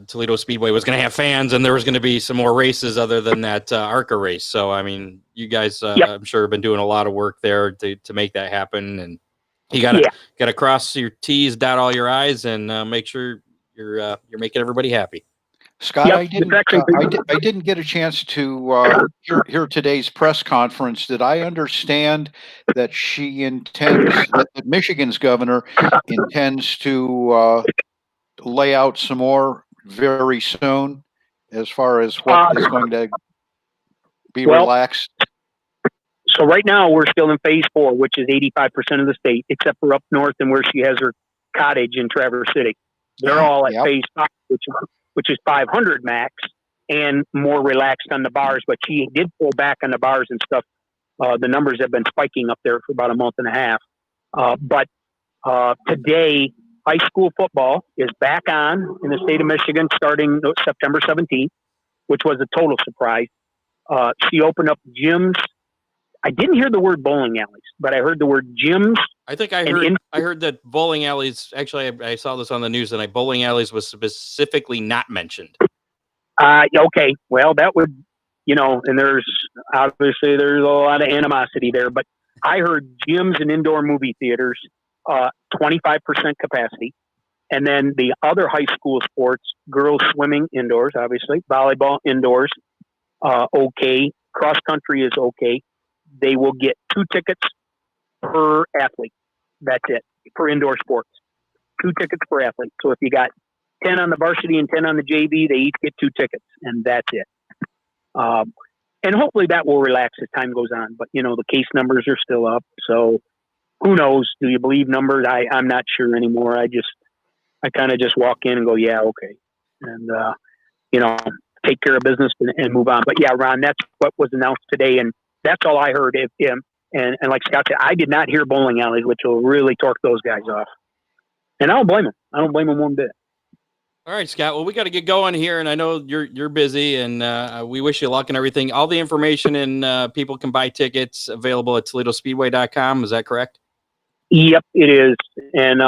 Toledo Speedway was going to have fans and there was going to be some more races other than that ARCA race. So, I mean, you guys, I'm sure, have been doing a lot of work there to make that happen. And you got to cross your T's, dot all your I's, and make sure you're making everybody happy. Scott, I didn't get a chance to hear today's press conference. Did I understand that that Michigan's governor intends to lay out some more very soon as far as what is going to be relaxed? So right now we're still in phase 4, which is 85% of the state, except for up north and where she has her cottage in Traverse City. They're all at phase 5, which is 500 max and more relaxed on the bars. But she did pull back on the bars and stuff. The numbers have been spiking up there for about a month and a half. But today, high school football is back on in the state of Michigan starting September 17th, which was a total surprise. She opened up gyms. I didn't hear the word bowling alleys, but I heard the word gyms. I think I heard that bowling alleys. Actually, I saw this on the news, and bowling alleys was specifically not mentioned. Okay, well, that would, and there's a lot of animosity there, but I heard gyms and indoor movie theaters, 25% capacity, and then the other high school sports, girls swimming indoors, obviously, volleyball indoors, okay, cross country is okay. They will get 2 tickets per athlete. That's it for indoor sports. 2 tickets per athlete. So if you got 10 on the varsity and 10 on the JV, they each get 2 tickets, and that's it. And hopefully that will relax as time goes on. But the case numbers are still up, so who knows? Do you believe numbers? I'm not sure anymore. I kind of just walk in and go, yeah, okay, and take care of business and move on. But yeah, Ron, that's what was announced today, and that's all I heard. And like Scott said, I did not hear bowling alleys, which will really torque those guys off. And I don't blame them. I don't blame them one bit. All right, Scott. Well, we got to get going here, and I know you're busy, and we wish you luck and everything. All the information and people can buy tickets available at ToledoSpeedway.com. Is that correct? Yep, it is. And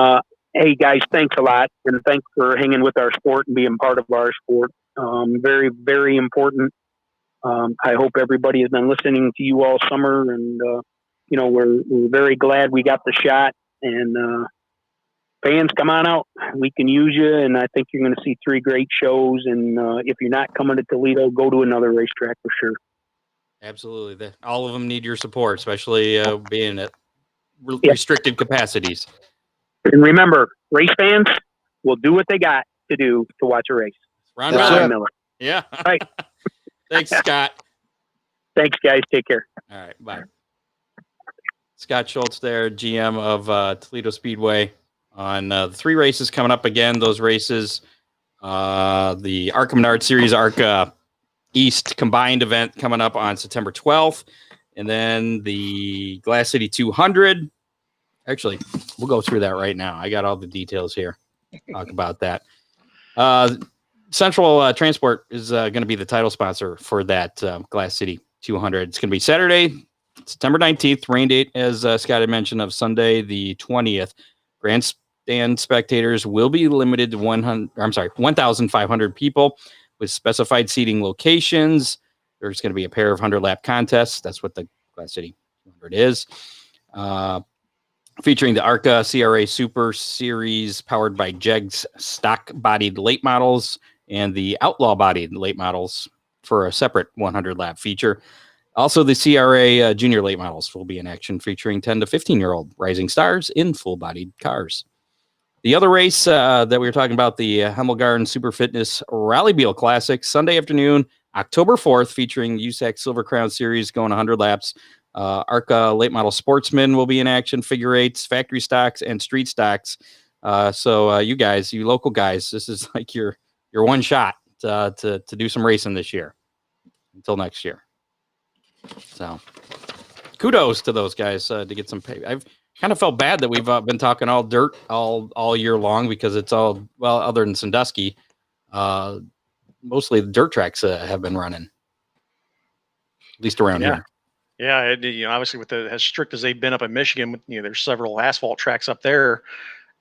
hey, guys, thanks a lot, and thanks for hanging with our sport and being part of our sport. Very, very important. I hope everybody has been listening to you all summer, and we're very glad we got the shot. And fans, come on out. We can use you, and I think you're going to see 3 great shows. And if you're not coming to Toledo, go to another racetrack for sure. Absolutely. All of them need your support, especially being at restricted capacities. And remember, race fans will do what they got to do to watch a race. Ron That's Miller. it. Miller. Yeah. Right. Thanks, Scott. Thanks, guys. Take care. All right. Bye. Scott Schultz there, GM of Toledo Speedway, on the 3 races coming up again. Those races, the ARCA Menard Series, ARCA East combined event coming up on September 12th. And then the Glass City 200. Actually, we'll go through that right now. I got all the details here. Talk about that. Central Transport is going to be the title sponsor for that Glass City 200. It's going to be Saturday, September 19th. Rain date, as Scott had mentioned, of Sunday the 20th. Grandstand spectators will be limited to 1,500 people with specified seating locations. There's going to be a pair of 100-lap contests. That's what the Glass City 200 is. Featuring the ARCA CRA Super Series powered by JEG's stock-bodied late models and the outlaw-bodied late models for a separate 100-lap feature. Also, the CRA junior late models will be in action, featuring 10 to 15-year-old rising stars in full-bodied cars. The other race that we were talking about, the Hemmelgarden Super Fitness Rallybiel Classic, Sunday afternoon, October 4th, featuring USAC Silver Crown Series going 100 laps. ARCA late model sportsmen will be in action, figure 8s, factory stocks, and street stocks. So you guys, you local guys, this is like your one shot to do some racing this year until next year. So kudos to those guys to get some pay. I've kind of felt bad that we've been talking all dirt all year long, because it's all, well, other than Sandusky, mostly the dirt tracks have been running, at least around here. Yeah, obviously with as strict as they've been up in Michigan, there's several asphalt tracks up there.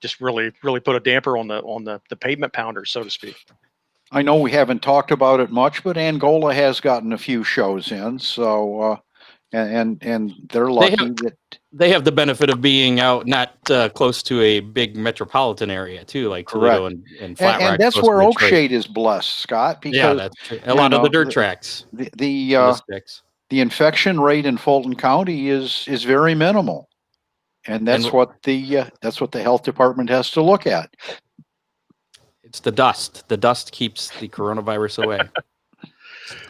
Just really put a damper on the pavement pounders, so to speak. I know we haven't talked about it much, but Angola has gotten a few shows in, so and they're lucky that they have the benefit of being out not close to a big metropolitan area too, like Toledo and Flat Rock. And that's where Oakshade is blessed, Scott. Because that's true. A lot of the dirt tracks. The infection rate in Fulton County is very minimal, and that's what the health department has to look at. It's the dust. The dust keeps the coronavirus away.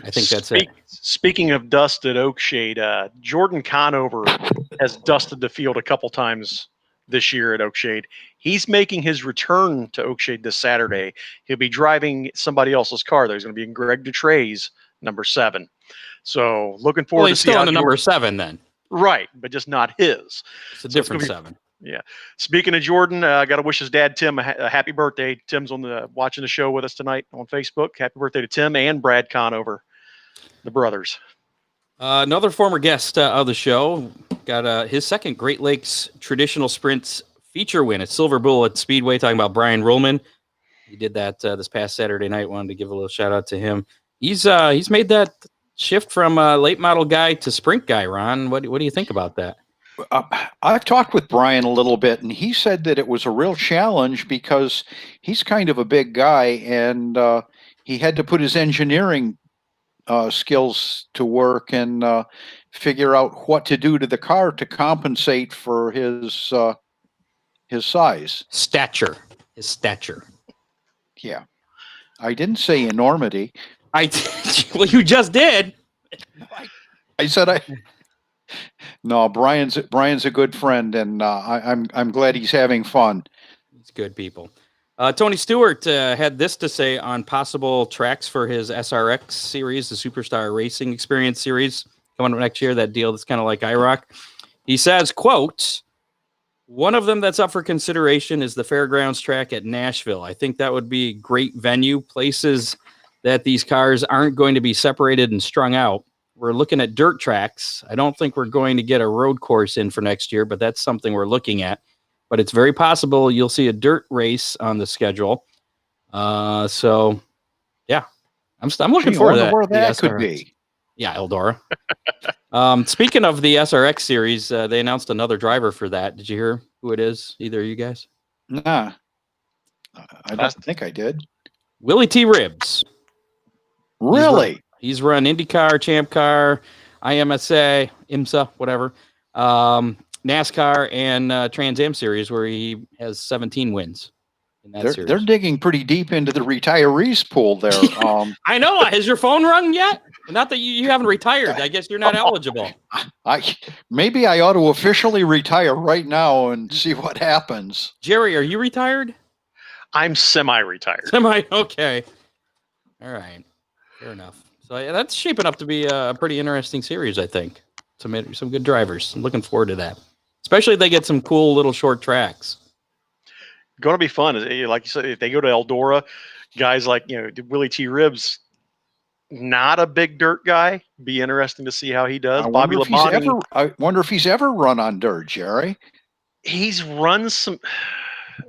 I think that's it. Speaking of dust at Oakshade, Jordan Conover has dusted the field a couple times this year at Oakshade. He's making his return to Oakshade this Saturday. He'll be driving somebody else's car. There's going to be Greg Dutray's number 7. So looking forward to see still on the number 7 then. Right, but just not his. It's a different 7. Yeah. Speaking of Jordan, I got to wish his dad, Tim, a happy birthday. Tim's watching the show with us tonight on Facebook. Happy birthday to Tim and Brad Conover, the brothers. Another former guest of the show got his second Great Lakes Traditional Sprints feature win at Silver Bullet Speedway, talking about Brian Ruhlman. He did that this past Saturday night. Wanted to give a little shout out to him. He's made that shift from late model guy to sprint guy, Ron. What do you think about that? I've talked with Brian a little bit, and he said that it was a real challenge because he's kind of a big guy, and he had to put his engineering skills to work and figure out what to do to the car to compensate for his size. His stature. Yeah. I didn't say enormity. Well, you just did. I said No, Brian's a good friend, and I'm glad he's having fun. It's good people. Tony Stewart had this to say on possible tracks for his SRX series, the Superstar Racing Experience series coming up next year. That deal that's kind of like IROC. He says, quote, "One of them that's up for consideration is the Fairgrounds track at Nashville. I think that would be a great venue, places that these cars aren't going to be separated and strung out. We're looking at dirt tracks. I don't think we're going to get a road course in for next year, but that's something we're looking at. But it's very possible you'll see a dirt race on the schedule. So, yeah, I'm looking forward to that. Where that could be. Yeah, Eldora. Speaking of the SRX series, they announced another driver for that. Did you hear who it is? Either of you guys? Nah, I don't think I did. Willie T. Ribbs. Really? He's run IndyCar, Champ Car, IMSA, IMSA, whatever, NASCAR, and Trans Am Series, where he has 17 wins in that series. They're digging pretty deep into the retirees pool there. I know. Has your phone rung yet? Not that you haven't retired. I guess you're not eligible. Maybe I ought to officially retire right now and see what happens. Jerry, are you retired? I'm semi-retired. Okay. All right. Fair enough. So yeah, that's shaping up to be a pretty interesting series, I think. Some good drivers. I'm looking forward to that. Especially if they get some cool little short tracks. Going to be fun. Like you said, if they go to Eldora, guys like, Willie T. Ribbs, not a big dirt guy. Be interesting to see how he does. Bobby Labonte. I wonder if he's ever run on dirt, Jerry. He's run some.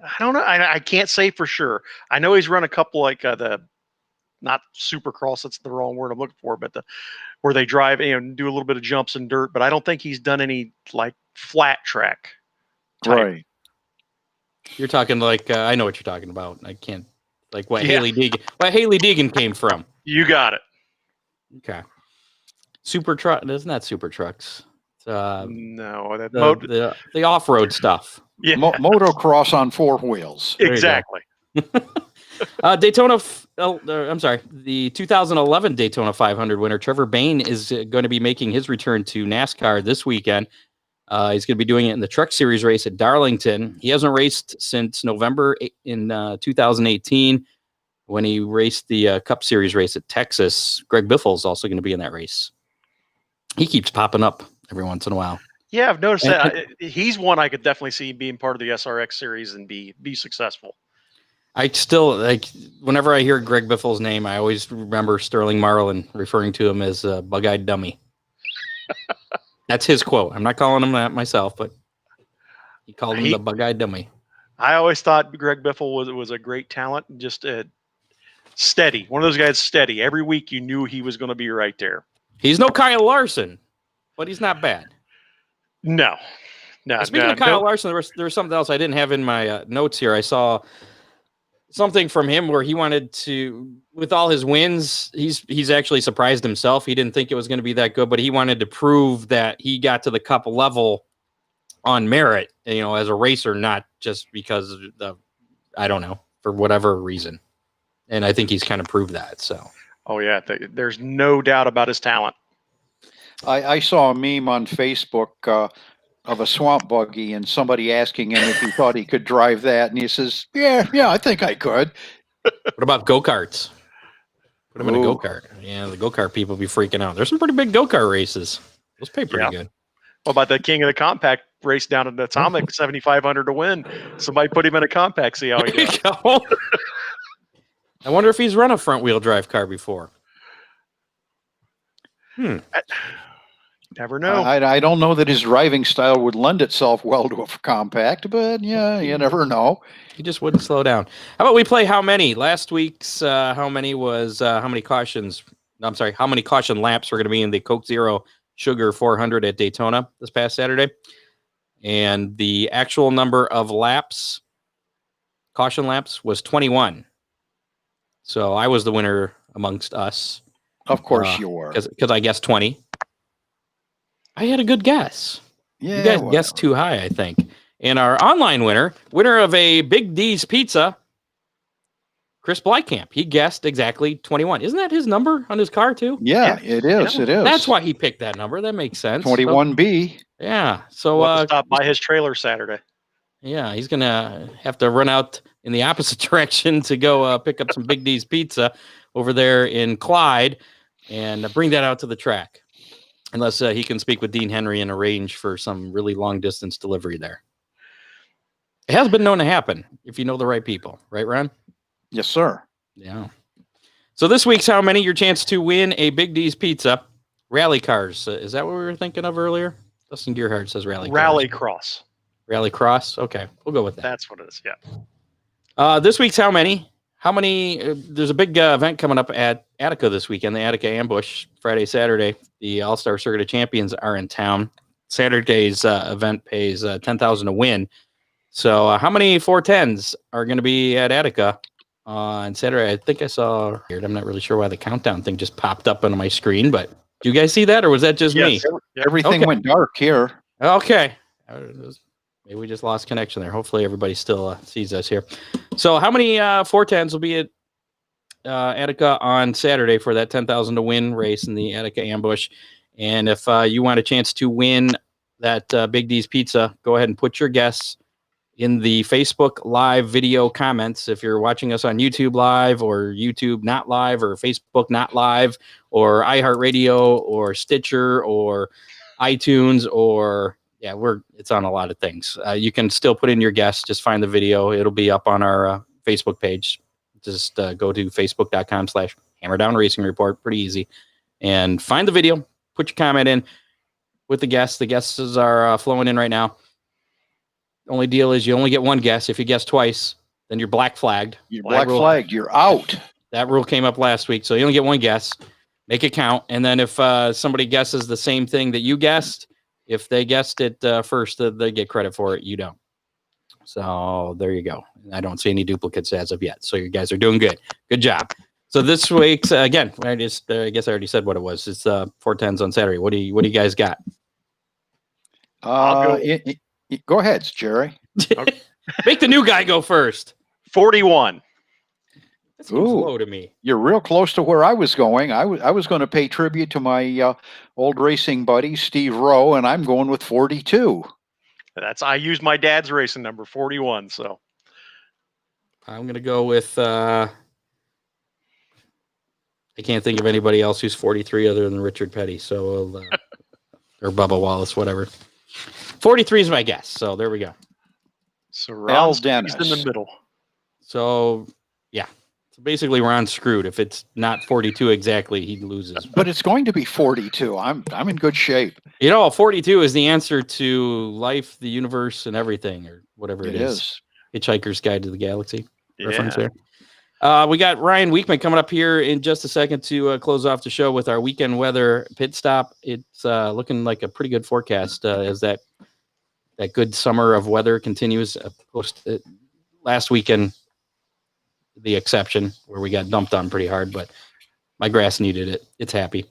I don't know. I can't say for sure. I know he's run a couple like the. Not supercross, that's the wrong word I'm looking for, but where they drive and do a little bit of jumps in dirt, but I don't think he's done any like flat track type. Right. You're talking like I know what you're talking about. I can't like what Haley Deegan came from. You got it. Okay. Super truck. Isn't that super trucks? No, the off-road stuff. Yeah. Motocross on four wheels. Exactly. The 2011 Daytona 500 winner, Trevor Bayne, is going to be making his return to NASCAR this weekend. He's going to be doing it in the Truck Series race at Darlington. He hasn't raced since November in 2018 when he raced the Cup Series race at Texas. Greg Biffle is also going to be in that race. He keeps popping up every once in a while. Yeah, I've noticed that. He's one I could definitely see being part of the SRX series and be successful. I still whenever I hear Greg Biffle's name, I always remember Sterling Marlin referring to him as a bug-eyed dummy. That's his quote. I'm not calling him that myself, but he called him the bug-eyed dummy. I always thought Greg Biffle was a great talent, just steady. One of those guys steady. Every week you knew he was going to be right there. He's no Kyle Larson, but he's not bad. No. Speaking of Kyle Larson, there was something else I didn't have in my notes here. I saw something from him where he wanted to, with all his wins, he's actually surprised himself. He didn't think it was going to be that good, but he wanted to prove that he got to the Cup level on merit, as a racer, not just because of I don't know, for whatever reason. And I think he's kind of proved that. So. Oh yeah, there's no doubt about his talent. I saw a meme on Facebook of a swamp buggy and somebody asking him if he thought he could drive that, and he says, "Yeah, I think I could." What about go-karts? Put him in a go-kart. Yeah, the go-kart people be freaking out. There's some pretty big go-kart races. Those pay pretty good. What about the King of the Compact race down at Atomic, 7,500 to win? Somebody put him in a compact, see how he does. I wonder if he's run a front-wheel drive car before. Never know. I don't know that his driving style would lend itself well to a compact, but yeah, you never know. He just wouldn't slow down. How about we play How Many? Last week's How Many was how many caution laps were going to be in the Coke Zero Sugar 400 at Daytona this past Saturday. And the actual number of laps, caution laps, was 21. So I was the winner amongst us. Of course you were. Because I guessed 20. I had a good guess. Yeah, you guys guessed too high, I think. And our online winner of a Big D's Pizza, Chris Blykamp, he guessed exactly 21. Isn't that his number on his car too? Yeah, it is. It is. That's why he picked that number. That makes sense. 21B. Yeah. So we'll stop by his trailer Saturday. Yeah, he's gonna have to run out in the opposite direction to go pick up some Big D's Pizza over there in Clyde and bring that out to the track. Unless he can speak with Dean Henry and arrange for some really long distance delivery there. It has been known to happen if you know the right people. Right, Ron? Yes, sir. Yeah. So this week's How Many? Your chance to win a Big D's Pizza. Rally cars. Is that what we were thinking of earlier? Dustin Gearhart says rally cars. Rally cross. Rally cross? Okay. We'll go with that. That's what it is, yeah. This week's How Many? How many? There's a big event coming up at Attica this weekend, the Attica Ambush, Friday, Saturday. The All-Star Circuit of Champions are in town. Saturday's event pays $10,000 to win. So how many 410s are going to be at Attica on Saturday? I think I saw here. I'm not really sure why the countdown thing just popped up on my screen, but do you guys see that, or was that just me? Yes. Yep. Everything Okay. went dark here. Okay. Maybe we just lost connection there. Hopefully everybody still sees us here. So how many 410s will be at Attica on Saturday for that 10,000 to win race in the Attica Ambush? And if you want a chance to win that Big D's Pizza, go ahead and put your guess in the Facebook Live video comments. If you're watching us on YouTube Live or YouTube Not Live or Facebook Not Live or iHeartRadio or Stitcher or iTunes or it's on a lot of things. You can still put in your guess. Just find the video. It'll be up on our Facebook page. Just go to facebook.com/Hammerdown Racing Report. Pretty easy. And find the video. Put your comment in with the guests. The guesses are flowing in right now. Only deal is you only get one guess. If you guess twice, then you're black flagged. You're black flagged. You're out. That rule came up last week, so you only get one guess. Make it count. And then if somebody guesses the same thing that you guessed, if they guessed it first, they get credit for it. You don't. So there you go. I don't see any duplicates as of yet. So you guys are doing good. Good job. So this week's again, I guess I already said what it was. It's 410s on Saturday. What do you guys got? Go ahead, Jerry. Make the new guy go first. 41. That seems low to me. You're real close to where I was going. I was going to pay tribute to my old racing buddy, Steve Rowe, and I'm going with 42. I used my dad's racing number, 41. So I'm going to go with, I can't think of anybody else who's 43 other than Richard Petty. So, or Bubba Wallace, whatever. 43 is my guess. So there we go. So Al Ron's Dennis in the middle. So yeah. So basically Ron's screwed. If it's not 42 exactly, he loses. But it's going to be 42. I'm in good shape. 42 is the answer to life, the universe, and everything, or whatever it is. Hitchhiker's Guide to the Galaxy reference there. We got Ryan Weekman coming up here in just a second to close off the show with our weekend weather pit stop. It's looking like a pretty good forecast as that good summer of weather continues. Post last weekend, the exception where we got dumped on pretty hard, but my grass needed it. It's happy.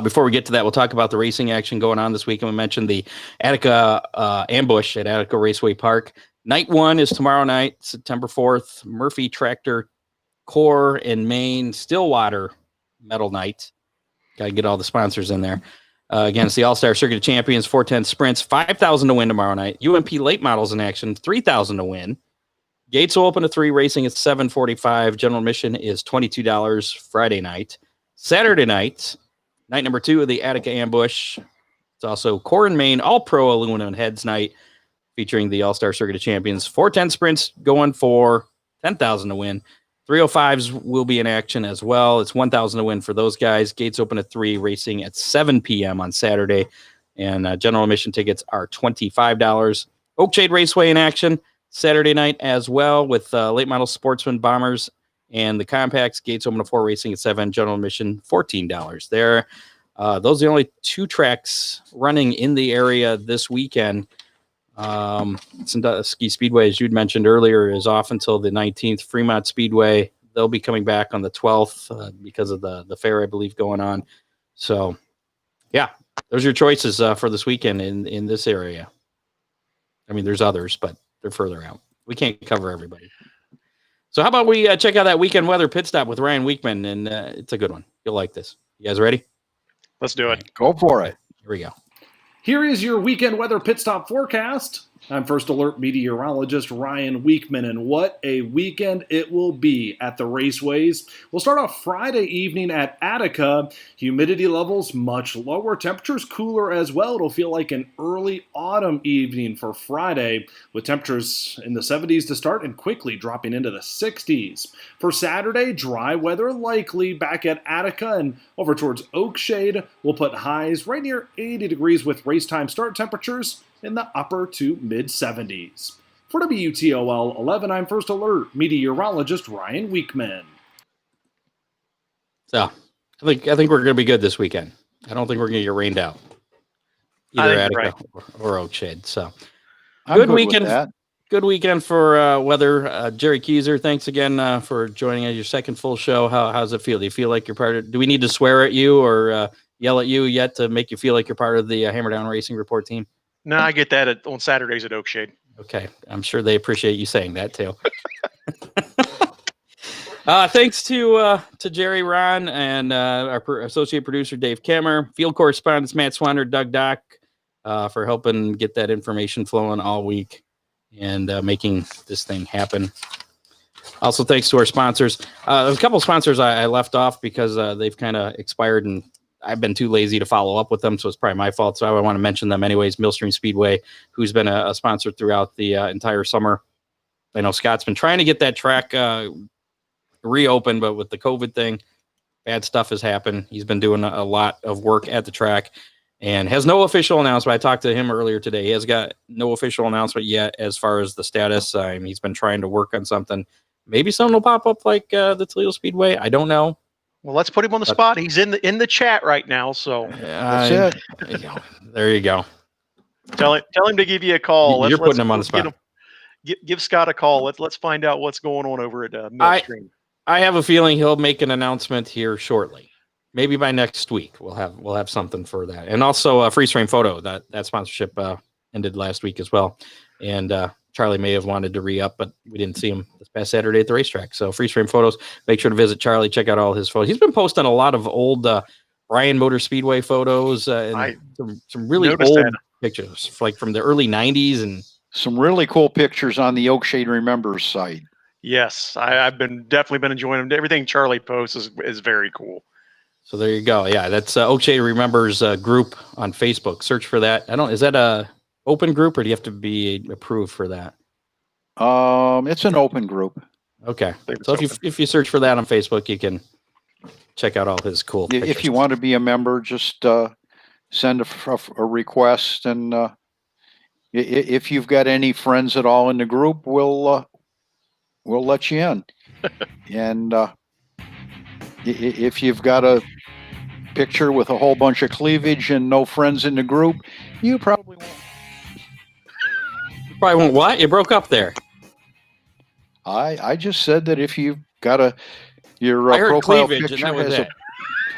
Before we get to that, we'll talk about the racing action going on this weekend. We mentioned the Attica Ambush at Attica Raceway Park. Night one is tomorrow night, September 4th. Murphy Tractor Core in Maine, Stillwater Medal Night. Got to get all the sponsors in there. Again, it's the All-Star Circuit of Champions 410 Sprints, 5,000 to win tomorrow night. UMP late models in action, 3,000 to win. Gates will open at 3, racing at 7:45. General admission is $22 Friday night. Saturday night, night number 2 of the Attica Ambush. It's also Core in Maine All-Pro Aluminum Heads Night, featuring the All-Star Circuit of Champions. 410 Sprints going for 10,000 to win. 305s will be in action as well. It's 1,000 to win for those guys. Gates open at 3, racing at 7 p.m. on Saturday. And general admission tickets are $25. Oakshade Raceway in action Saturday night as well with late model Sportsman Bombers and the Compacts. Gates open at 4, racing at 7. General admission $14 there. Those are the only 2 tracks running in the area this weekend. Ski Speedway, as you'd mentioned earlier, is off until the 19th. Fremont Speedway, they'll be coming back on the 12th because of the fair, I believe, going on. So, yeah, those are your choices for this weekend in this area. I mean, there's others, but they're further out. We can't cover everybody. So how about we check out that weekend weather pit stop with Ryan Weekman, and it's a good one. You'll like this. You guys ready? Let's do it. Go for it. Here we go. Here is your weekend weather pit stop forecast. I'm First Alert meteorologist Ryan Weekman, and what a weekend it will be at the raceways. We'll start off Friday evening at Attica. Humidity levels much lower, temperatures cooler as well. It'll feel like an early autumn evening for Friday, with temperatures in the 70s to start and quickly dropping into the 60s. For Saturday, dry weather likely back at Attica, and over towards Oakshade, we'll put highs right near 80 degrees with race time start temperatures in the upper to mid-70s. For WTOL 11, I'm First Alert meteorologist Ryan Weekman. So, I think we're going to be good this weekend. I don't think we're going to get rained out. Either Attica or Oakshade. So, I'm good weekend. With that. Good weekend for weather. Jerry Keyser, thanks again for joining us. Your second full show. How's it feel? Do you feel like you're part of? Do we need to swear at you or yell at you yet to make you feel like you're part of the Hammer Down Racing Report team? No, I get that on Saturdays at Oakshade. Okay, I'm sure they appreciate you saying that too. Thanks to Jerry, Ron, and our associate producer Dave Kemmer, field correspondents Matt Swanner, Doug Dock, for helping get that information flowing all week and making this thing happen. Also, thanks to our sponsors. There's a couple of sponsors I left off because they've kind of expired and I've been too lazy to follow up with them, so it's probably my fault. So I want to mention them anyways. Millstream Speedway, who's been a sponsor throughout the entire summer. I know Scott's been trying to get that track reopened, but with the COVID thing, bad stuff has happened. He's been doing a lot of work at the track and has no official announcement. I talked to him earlier today. He has got no official announcement yet as far as the status. He's been trying to work on something. Maybe something will pop up like the Toledo Speedway. I don't know. Well, let's put him on the spot. He's in the chat right now, so That's it. There you go. tell him to give you a call. You're putting him on the spot. Give Scott a call. Let's find out what's going on over at Millstream. I have a feeling he'll make an announcement here shortly. Maybe by next week we'll have something for that. And also Freeze Frame Photo, that sponsorship ended last week as well. And Charlie may have wanted to re-up, but we didn't see him this past Saturday at the racetrack. So Freeze Frame Photos, make sure to visit Charlie, check out all his photos. He's been posting a lot of old Bryan Motor Speedway photos and some really old pictures, like from the early 90s. And some really cool pictures on the Oakshade Remembers site. Yes, I've definitely been enjoying them. Everything Charlie posts is very cool. So there you go. Yeah, that's Oakshade Remembers group on Facebook. Search for that. Is that a open group or do you have to be approved for that? It's an open group. Okay. So if you search for that on Facebook, you can check out all his cool pictures. If you want to be a member, just send a request, and if you've got any friends at all in the group, we'll let you in. And if you've got a picture with a whole bunch of cleavage and no friends in the group, you probably won't. You probably won't what? You broke up there. I just said that if you've got your I heard profile cleavage picture and that was has it.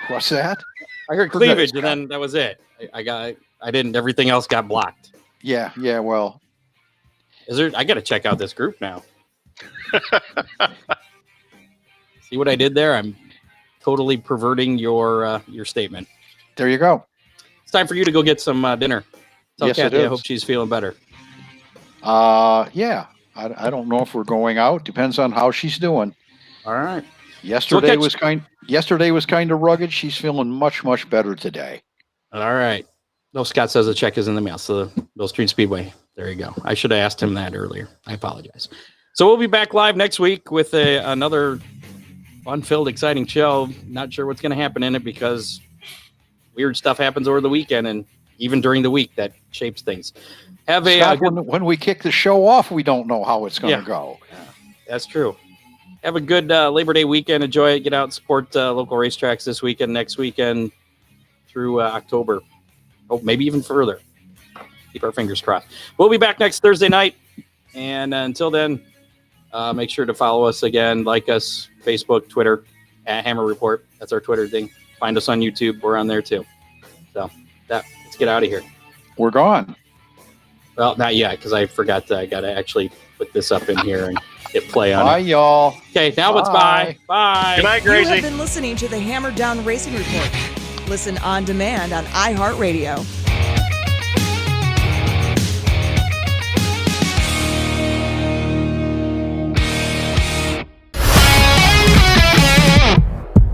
What's that? I heard cleavage and then that was it. Everything else got blocked. Yeah. Well, I got to check out this group now. See what I did there? I'm totally perverting your statement. there you go. It's time for you to go get some dinner. Tell Yes, Kathy it I is. hope she's feeling better. Yeah. I don't know if we're going out. Depends on how she's doing. All right. Yesterday was kind of rugged. She's feeling much better today. All right. No, Scott says the check is in the mail. So the Millstream Speedway. There you go. I should have asked him that earlier. I apologize. So we'll be back live next week with another fun-filled, exciting show. Not sure what's going to happen in it because weird stuff happens over the weekend and even during the week that shapes things. Scott, when we kick the show off, we don't know how it's going to go. Yeah, that's true. Have a good Labor Day weekend. Enjoy it. Get out and support local racetracks this weekend, next weekend through October. Oh, maybe even further. Keep our fingers crossed. We'll be back next Thursday night. And until then, make sure to follow us again. Like us, Facebook, Twitter, at Hammer Report. That's our Twitter thing. Find us on YouTube. We're on there too. So let's get out of here. We're gone. Well, not yet, because I forgot I got to actually put this up in here and hit play on Bye, it. y'all. Okay, now it's bye. Bye. Good night, You Gracie. have been listening to the Hammer Down Racing Report. Listen on demand on iHeartRadio.